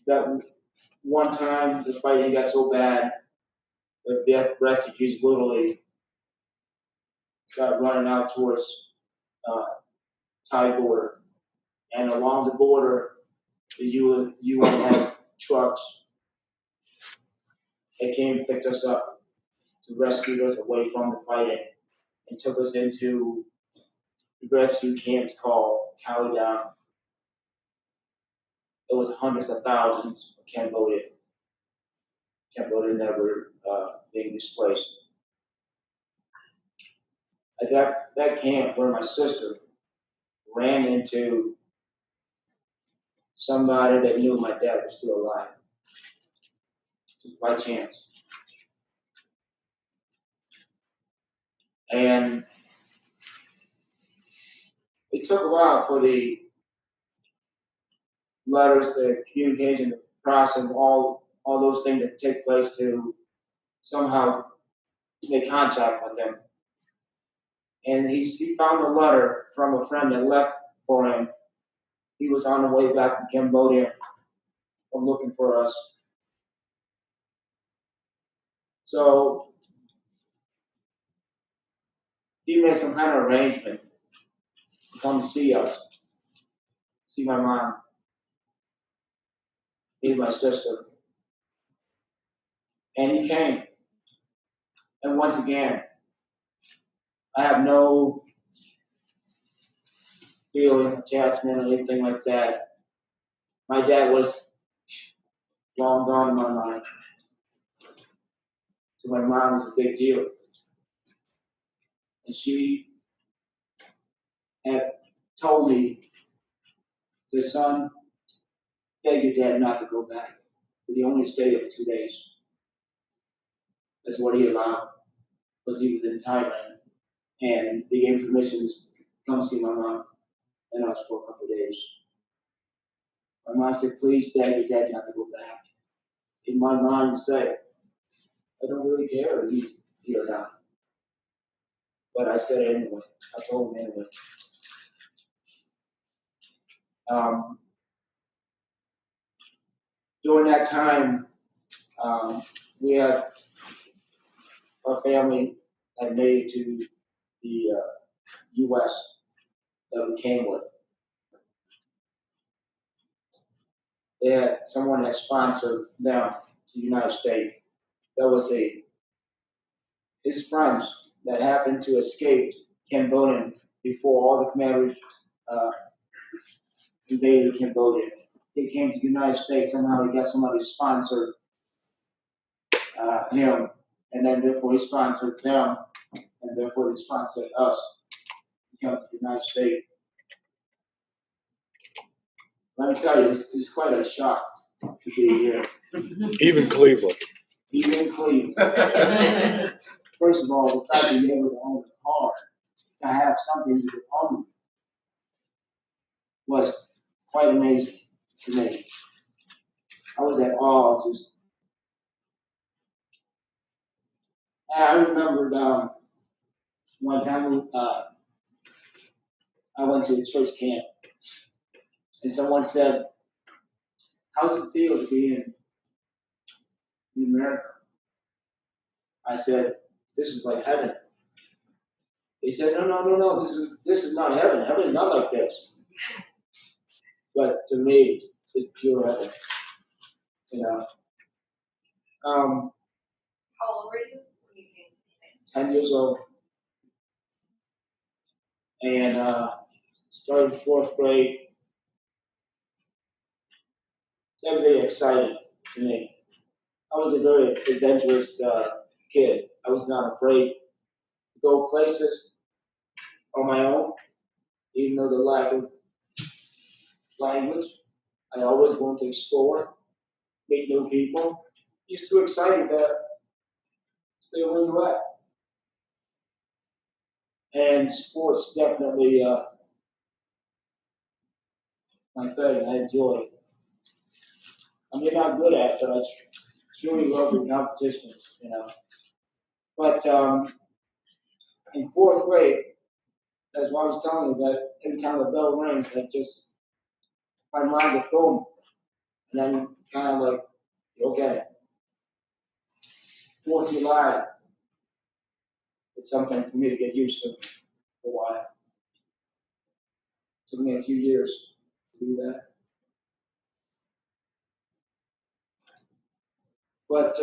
Speaker 3: That one time the fighting got so bad that the refugees literally got running out towards Thai border. And along the border, the UN had trucks. They came and picked us up to rescue us away from the fighting and took us into the rescue camps called Cambodian. It was hundreds of thousands of Cambodian that were being displaced. At that camp where my sister ran into somebody that knew my dad was still alive, just by chance. And it took a while for the letters, the communication, the process, all those things that take place to somehow make contact with him. And he found a letter from a friend that left for him. He was on the way back from Cambodia looking for us. So he made some kind of arrangement to come see us, see my mom, meet my sister. And he came. And once again, I have no feeling, attachment, or anything like that. My dad was long gone in my mind. So my mom was a big deal. And she had told me, said, son, beg your dad not to go back. But he only stayed for 2 days. That's what he allowed, because he was in Thailand. And they gave permission to come see my mom and us for a couple of days. My mom said, please beg your dad not to go back. In my mind, say, I don't really care if he's here or not. But I said it anyway. I told him anyway. During that time, we had our family had made it to the U.S. that we came with. They had someone that sponsored them to the United States. That was his friends that happened to escape Cambodia before all the commanders invaded Cambodia. He came to the United States, somehow he got somebody to sponsor him, and then therefore he sponsored them, and therefore they sponsored us to come to the United States. Let me tell you, it's quite a shock to be here.
Speaker 7: Even Cleveland.
Speaker 3: Even Cleveland. First of all, the fact that you're able to own a car, to have something you could own, was quite amazing to me. I was at awe. I remembered one time I went to a church camp, and someone said, how's it feel to be in America? I said, this is like heaven. He said, no, this is not heaven. Heaven is not like this. But to me, it's pure heaven. You know.
Speaker 8: How old were you when you came to the States?
Speaker 3: 10 years old. And started fourth grade. It's everything exciting to me. I was a very adventurous kid. I was not afraid to go places on my own, even though the lack of language. I always wanted to explore, meet new people. Just too excited to stay where you're at. And sports definitely my thing. I enjoy it. I mean, not good at it, but I truly love the competitions, you know. But in fourth grade, that's why I was telling you that every time the bell rings, my mind would boom. And then kind of like, okay, 4th of July, it's something for me to get used to for a while. Took me a few years to do that. But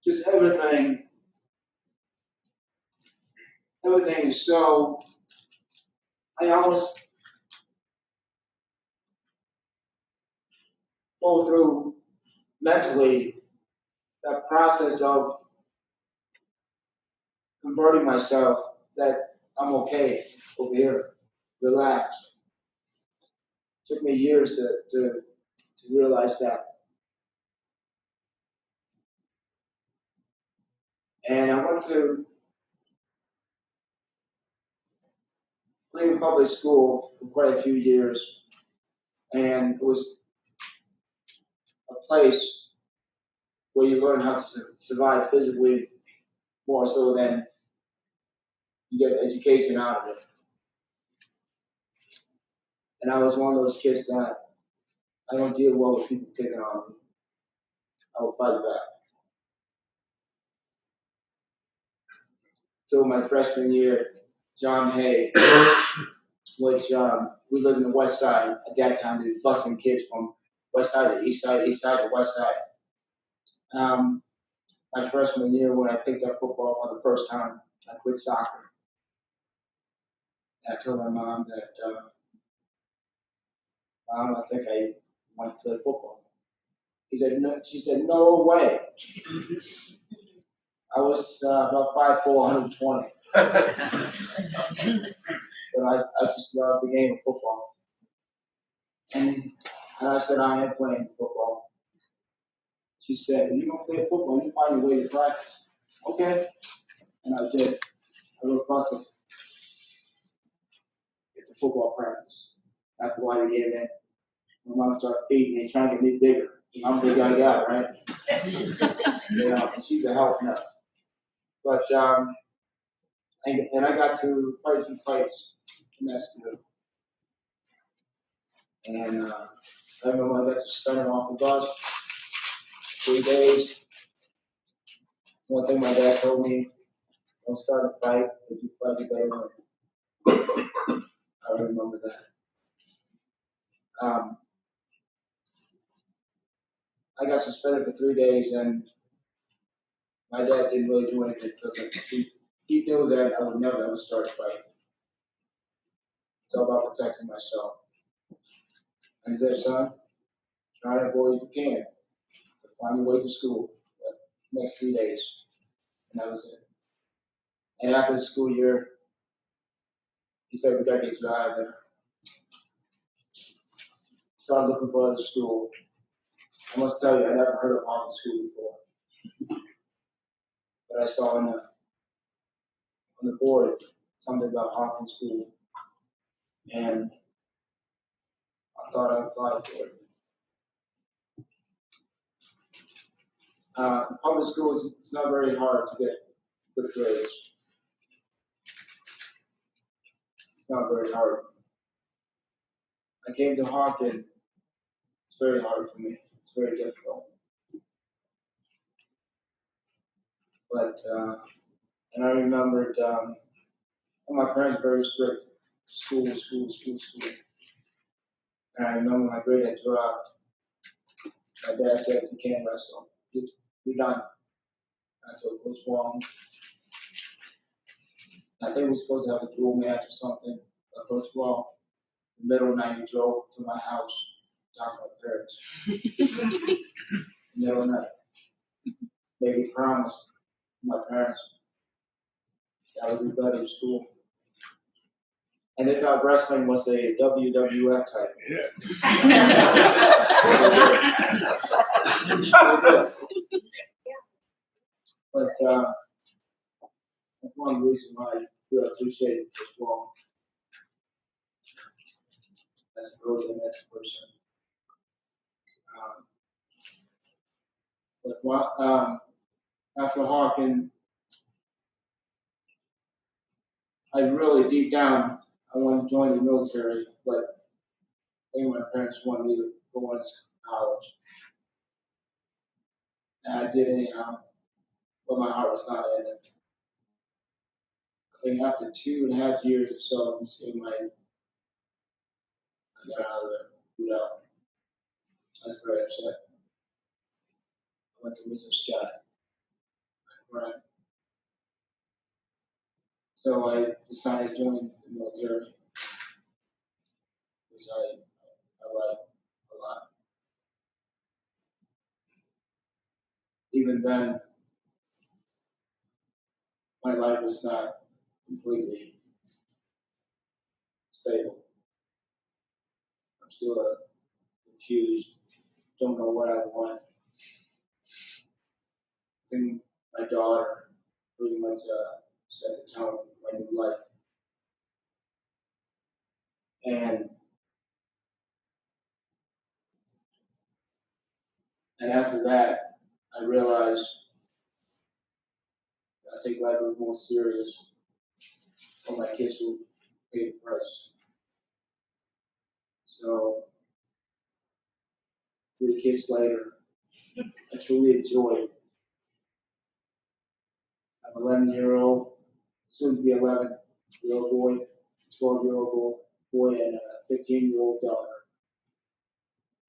Speaker 3: just everything is so, I almost go through mentally that process of converting myself that I'm okay over here, relax. Took me years to realize that. And I went to Cleveland Public School for quite a few years, and it was a place where you learn how to survive physically more so than you get education out of it. And I was one of those kids that I don't deal well with people picking on me. I will fight back. Till my freshman year, John Hay, which we lived in the West Side at that time. We were busing kids from West Side to East Side to West Side. My freshman year, when I picked up football for the first time, I quit soccer. And I told my mom that, Mom, I think I want to play football. She said, no way. I was about 5'4", 120. But I just loved the game of football. And I said, I am playing football. She said, if you don't play football, you find your way to practice. Okay. And I did. I rode buses. Get to football practice. After a while, you get in. My mom started feeding me, trying to get me bigger. I'm a big guy, right? Yeah, and she's a help now. But, and I got to quite a few fights in that school. And I remember I got to start off the bus 3 days. One thing my dad told me, don't start a fight, if you fight, you better win. I remember that. I got suspended for 3 days, and my dad didn't really do anything because he knew that I would never ever start a fight. It's all about protecting myself. And he said, son, try to avoid if you can. Find your way to school the next 3 days. And that was it. And after the school year, he said, we got to get you out of there. Started looking for another school. I must tell you, I never heard of Hawken School before. But I saw on the board something about Hawken School. And I thought I applied for it. Public school it's not very hard to get good grades. It's not very hard. I came to Hawken. It's very hard for me. It's very difficult. But, and I remembered, my parents were very strict, school. And I remember my grade had dropped. My dad said, "You can't wrestle. You're done." I told him, "What's wrong?" I think we were supposed to have a dual match or something. But what's wrong? In the middle of the night, he drove to my house, talked to my parents. In the middle of the night. Made me promise my parents that I would do better in school. And they thought wrestling was a WWF type. But that's one reason why I do appreciate football as a coach and as a person. After Hawken, I really deep down I wanted to join the military, but I think my parents wanted me to go on to college. And I did anyhow, but my heart was not in it. I think after 2.5 years or so, I got out of there, moved out. I was very upset. I went to Mr. Scott. Right. So I decided to join the military, which I like a lot. Even then, my life was not completely stable. I'm still confused, don't know what I want. And my daughter pretty much set the tone for my new life. And after that, I realized I take life a little more serious, or my kids will pay the price. So, 3 kids later, I truly enjoy it. I have an 11-year-old, soon to be 11-year-old boy, 12-year-old boy, and a 15-year-old daughter.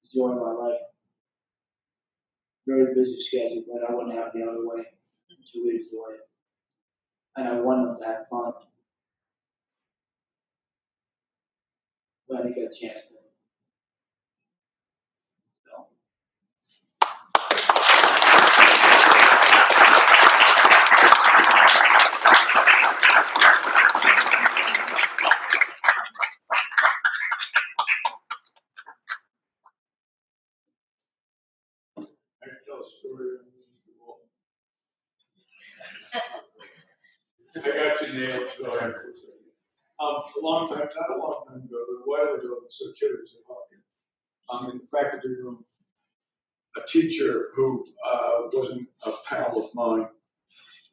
Speaker 3: Enjoying my life. Very busy schedule, but I wouldn't have it the other way. I truly enjoy it. And I want them to have fun. Glad I got a chance to. So.
Speaker 2: I tell a story on this wall. I got you nailed, so I have to say. A long time, not a long time ago, but a while ago, so children at Hawken. In the faculty room, a teacher who wasn't a pal of mine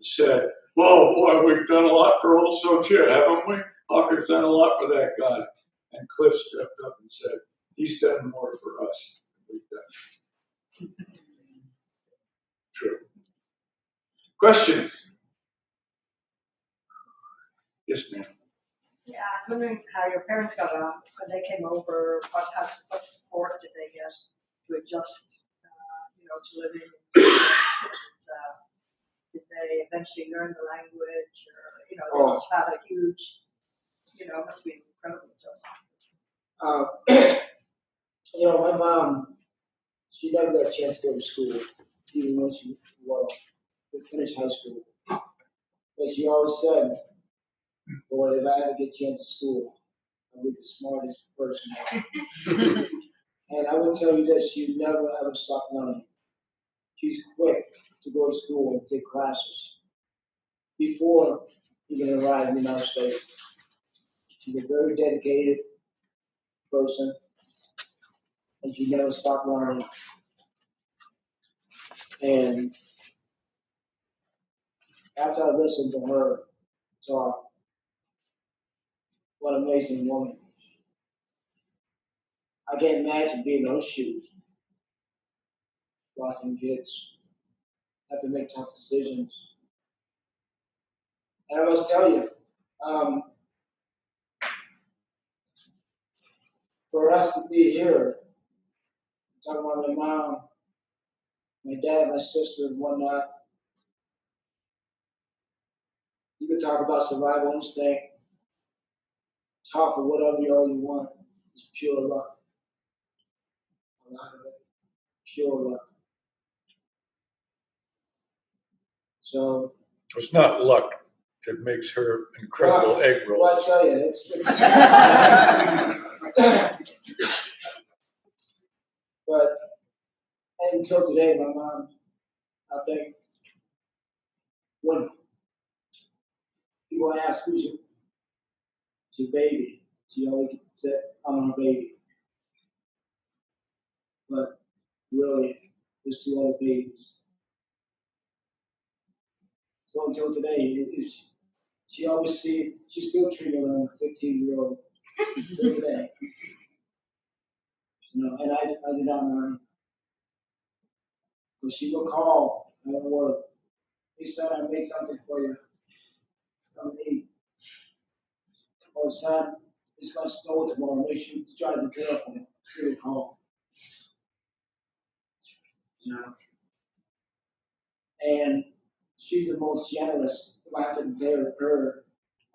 Speaker 2: said, "Well, boy, we've done a lot for old Sochir, haven't we? Hawken's done a lot for that guy." And Cliff stepped up and said, "He's done more for us than we've done." True. Questions? Yes, ma'am.
Speaker 9: Yeah, I'm wondering how your parents got on when they came over. What support did they get to adjust, to living? Did they eventually learn the language, or they must have had a huge, must be incredible adjustment.
Speaker 3: My mom, she never got a chance to go to school, even when she finished high school. But she always said, "Boy, if I ever get a chance at school, I'll be the smartest person." And I will tell you this, she never ever stopped learning. She's quick to go to school and take classes. Before even arriving in the United States, she's a very dedicated person, and she never stopped learning. And after I listened to her talk, what an amazing woman. I can't imagine being in those shoes. Lost some kids, have to make tough decisions. And I must tell you, for us to be here, talking about my mom, my dad, my sister, and whatnot, you can talk about survival instinct, talk of whatever you want. It's pure luck. A lot of it, pure luck. So,
Speaker 7: It's not luck that makes her incredible egg
Speaker 3: well,
Speaker 7: roll.
Speaker 3: I tell you, but until today, my mom, I think, when people ask who's your baby, she always said, I'm her baby. But really, there's two other babies. So until today, she always she's still treating her like a 15-year-old till today. You know, and I do not mind. But she will call and at work. Hey son, I made something for you. Come eat. Oh son, it's gonna snow tomorrow. Make sure you try to be careful. She will call. You know. And she's the most generous. If I have to compare her,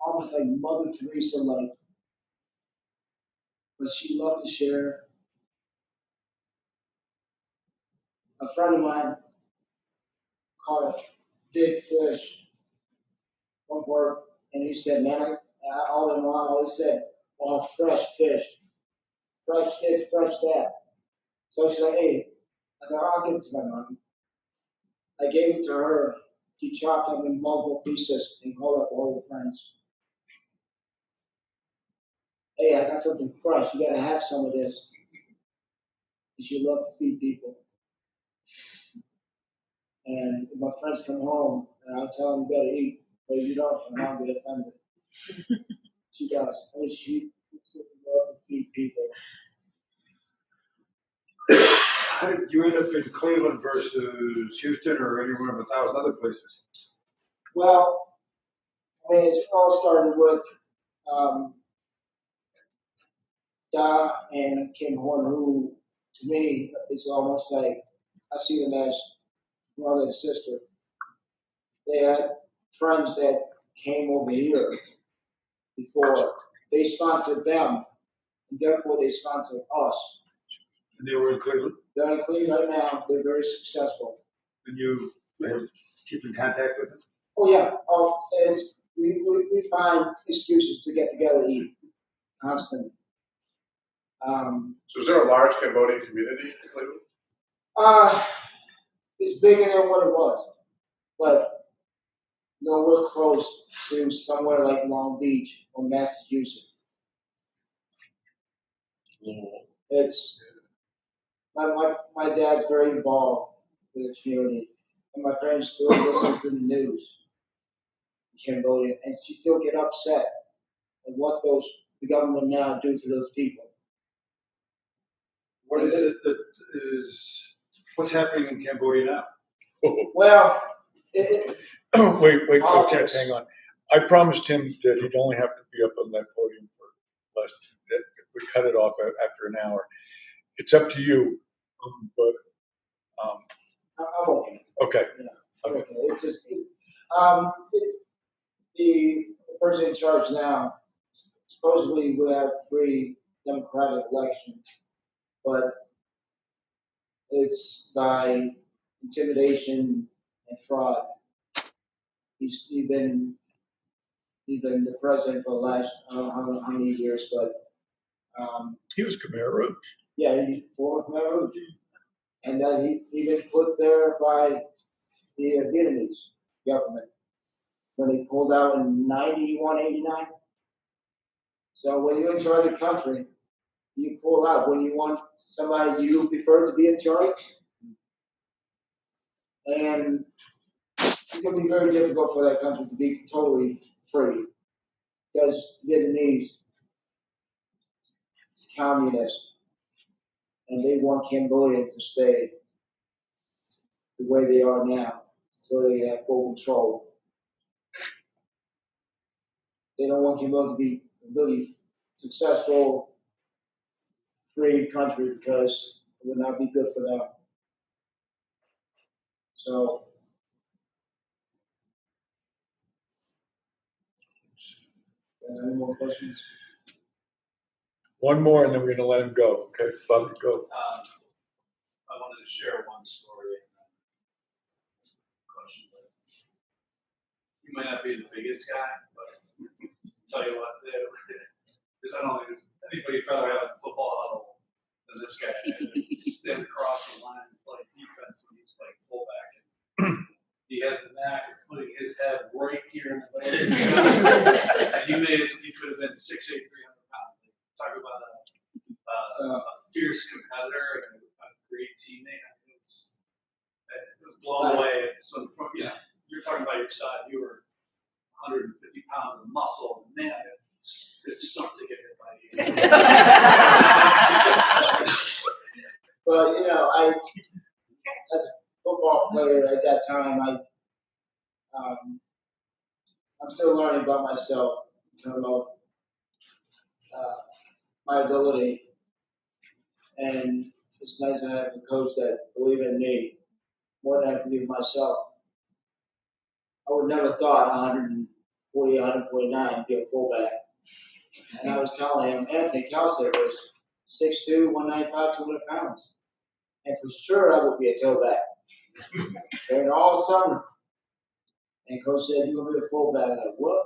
Speaker 3: almost like Mother Teresa like. But she loved to share. A friend of mine caught a big fish from work, and he said, man, I always said, well, fresh fish, fresh this, fresh that. So she's like, hey, I said, I'll give it to my mom. I gave it to her. She chopped them in multiple pieces and called up all the friends. Hey, I got something fresh. You got to have some of this. And she loved to feed people. And if my friends come home, and I'll tell them you better eat, but if you don't, my mom get offended. She does. I mean, she loves to feed people.
Speaker 6: How did you end up in Cleveland versus Houston or any one of 1,000 other places?
Speaker 3: Well, I mean, it all started with Da and Kim Horn, who, to me, is almost like, I see them as brother and sister. They had friends that came over here before. They sponsored them, and therefore they sponsored us.
Speaker 6: And they were in Cleveland?
Speaker 3: They're in Cleveland right now. They're very successful.
Speaker 6: And you keep in contact with them?
Speaker 3: Oh, yeah. We find excuses to get together and eat constantly.
Speaker 4: So is there a large Cambodian community in Cleveland?
Speaker 3: It's bigger than what it was, but nowhere close to somewhere like Long Beach or Massachusetts. It's my dad's very involved with the community, and my parents still listen to the news in Cambodia, and she still get upset at what the government now do to those people.
Speaker 6: What is it that is, what's happening in Cambodia now?
Speaker 3: Well,
Speaker 7: Wait, so
Speaker 3: Politics.
Speaker 7: hang on. I promised him that he'd only have to be up on that podium for less, that we cut it off after an hour. It's up to you, but,
Speaker 3: I'm okay.
Speaker 7: okay.
Speaker 3: Yeah, I'm okay. It's just the person in charge now supposedly will have free democratic election, but it's by intimidation and fraud. He's been the president for the last I don't know how many years, but
Speaker 7: He was Khmer Rouge.
Speaker 3: yeah, he's former Khmer Rouge, and he been put there by the Vietnamese government when they pulled out in 91, 89. So when you're in charge of the country, you pull out when you want somebody you prefer to be in charge, and it's going to be very difficult for that country to be totally free because Vietnamese is communist, and they want Cambodia to stay the way they are now, so they have full control. they don't want Cambodia to be a really successful, free country because it would not be good for them. So, any more questions?
Speaker 7: One more, and then we're gonna let him go. Okay, Bobby, go.
Speaker 10: I wanted to share one story. Question, but you might not be the biggest guy, but I'll tell you what, because I don't think there's anybody better at a football huddle than this guy. He stand across the line and play defense, and he's playing fullback. And he had the knack of putting his head right here in the middle of his chest. And he made it, he could have been 6'8", 300 pounds. Talk about a fierce competitor and a great teammate. It was blown away. So, you're talking about your side. You were 150 pounds of muscle. Man, it sucked to get hit by you.
Speaker 3: But I, as a football player at that time, I'm still learning about myself in terms of my ability, and it's nice to have a coach that believe in me more than I believe in myself. I would never thought 140, 149 be a fullback. And I was telling him, Anthony Kelsey was 6'2", 195, 200 pounds. And for sure I would be a tailback. Trained all summer. And coach said, you're going to be a fullback. I'm like, what?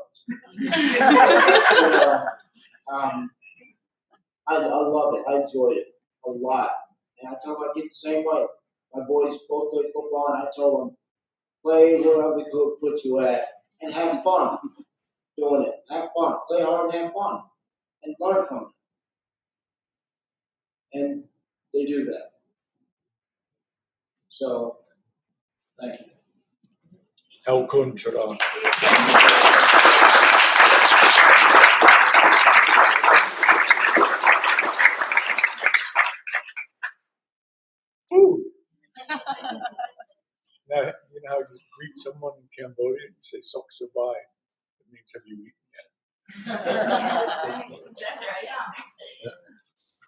Speaker 3: I love it. I enjoyed it a lot. And I told him I'd get the same way. My boys both played football, and I told them, play wherever the coach puts you at and have fun doing it. Have fun. Play hard and have fun. And learn from it. And they do that. So, thank you.
Speaker 7: Hawken, Chara. Now, you know how you greet someone in Cambodia and you say "Sok Sabai." It means have you eaten yet?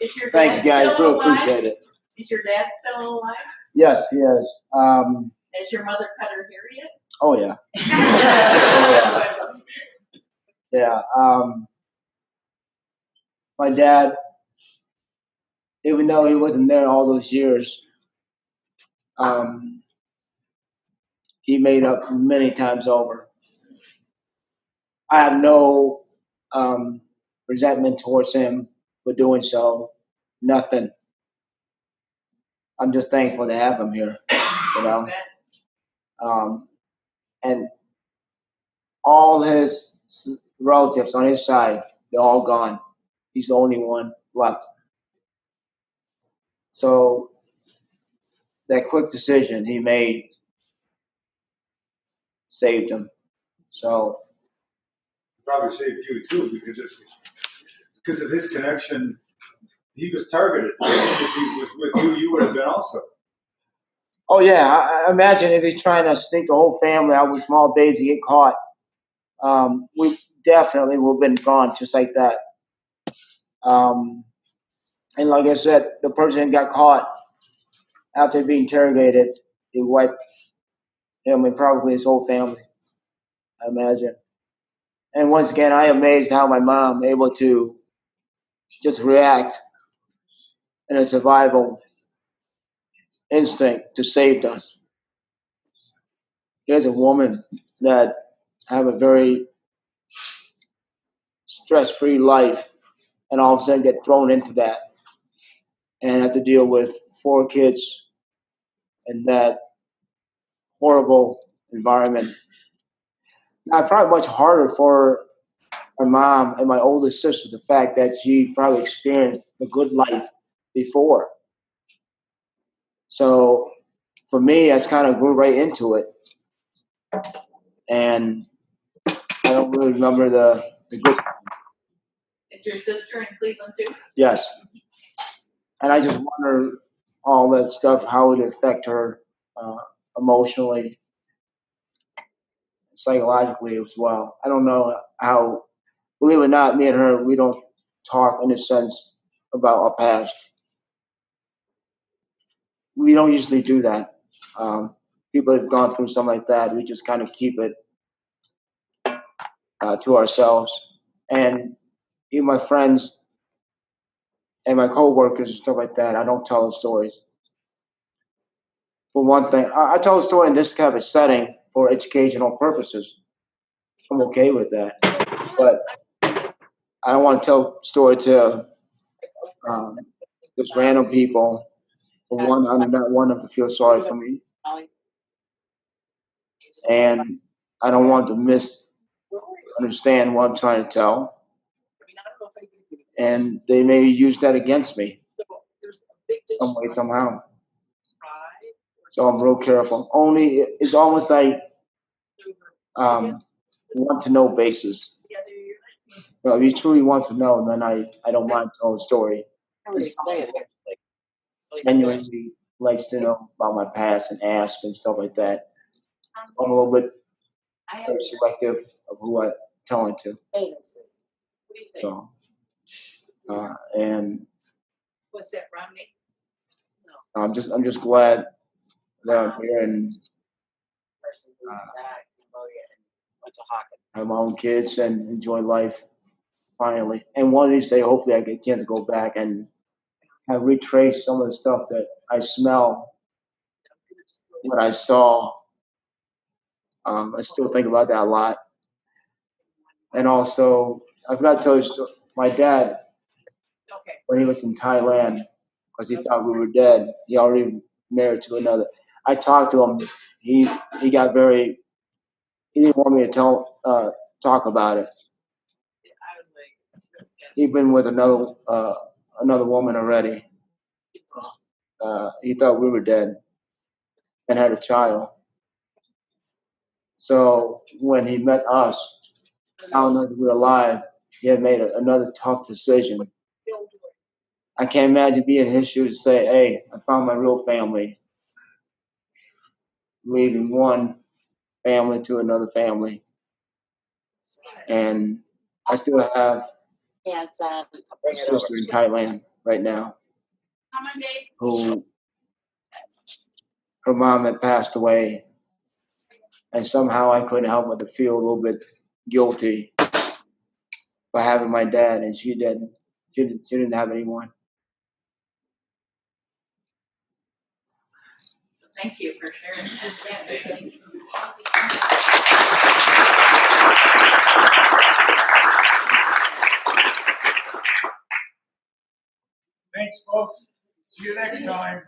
Speaker 5: Is your
Speaker 3: Thank
Speaker 5: dad
Speaker 3: you guys.
Speaker 5: still
Speaker 3: Really
Speaker 5: alive?
Speaker 3: appreciate it.
Speaker 5: Is your dad still alive?
Speaker 3: Yes, he is.
Speaker 5: Has your mother cut her hair yet?
Speaker 3: Oh, yeah. Yeah. My dad, even though he wasn't there all those years, he made up many times over. I have no resentment towards him for doing so. Nothing. I'm just thankful to have him here, and all his relatives on his side, they're all gone. He's the only one left. So that quick decision he made saved him. So
Speaker 6: Probably saved you too, because of his connection. He was targeted. If he was with you, you would have been also.
Speaker 3: oh yeah, I imagine if he's trying to sneak the whole family out with small babes to get caught, we definitely would have been gone just like that. And like I said, the person got caught after being interrogated. He wiped him and probably his whole family, I imagine. And once again, I am amazed how my mom able to just react in a survival instinct to save us. Here's a woman that have a very stress-free life, and all of a sudden get thrown into that and have to deal with 4 kids in that horrible environment. Now, probably much harder for my mom and my oldest sister, the fact that she probably experienced a good life before. So for me, I just kind of grew right into it. And I don't really remember the good.
Speaker 5: Is your sister in Cleveland too?
Speaker 3: Yes. And I just wonder all that stuff, how it would affect her emotionally, psychologically as well. I don't know how believe it or not, me and her, we don't talk in a sense about our past. We don't usually do that. People have gone through something like that. We just kind of keep it to ourselves. And even my friends and my coworkers and stuff like that, I don't tell the stories. For one thing, I tell a story in this kind of a setting for educational purposes. I'm okay with that. But I don't want to tell a story to just random people. For one, I do not want them to feel sorry for me. And I don't want to misunderstand what I'm trying to tell. And they may use that against me some way, somehow. So I'm real careful. Only, it's almost like want to know basis. If you truly want to know, then I don't mind telling a story. Genuinely likes to know about my past and ask and stuff like that. I'm a little bit very selective of who I tell it to. So, and
Speaker 5: What's that, Romney?
Speaker 3: I'm just glad that I'm here and have my own kids and enjoy life finally. And one of these days, hopefully, I get a chance to go back and have retraced some of the stuff that I smell, what I saw. I still think about that a lot. And also, I forgot to tell you, my dad, when he was in Thailand, because he thought we were dead, he already married to another. I talked to him. He got very. He didn't want me to talk about it. He'd been with another woman already. He thought we were dead and had a child. So when he met us, found out that we were alive, he had made another tough decision. I can't imagine being in his shoes and say, "Hey, I found my real family," leaving one family to another family, and I still have a sister in Thailand right now, who her mom had passed away, and somehow I couldn't help but to feel a little bit guilty for having my dad, and she didn't. She didn't have anyone.
Speaker 5: Thank you for sharing that.
Speaker 7: Thanks, folks. See you next time.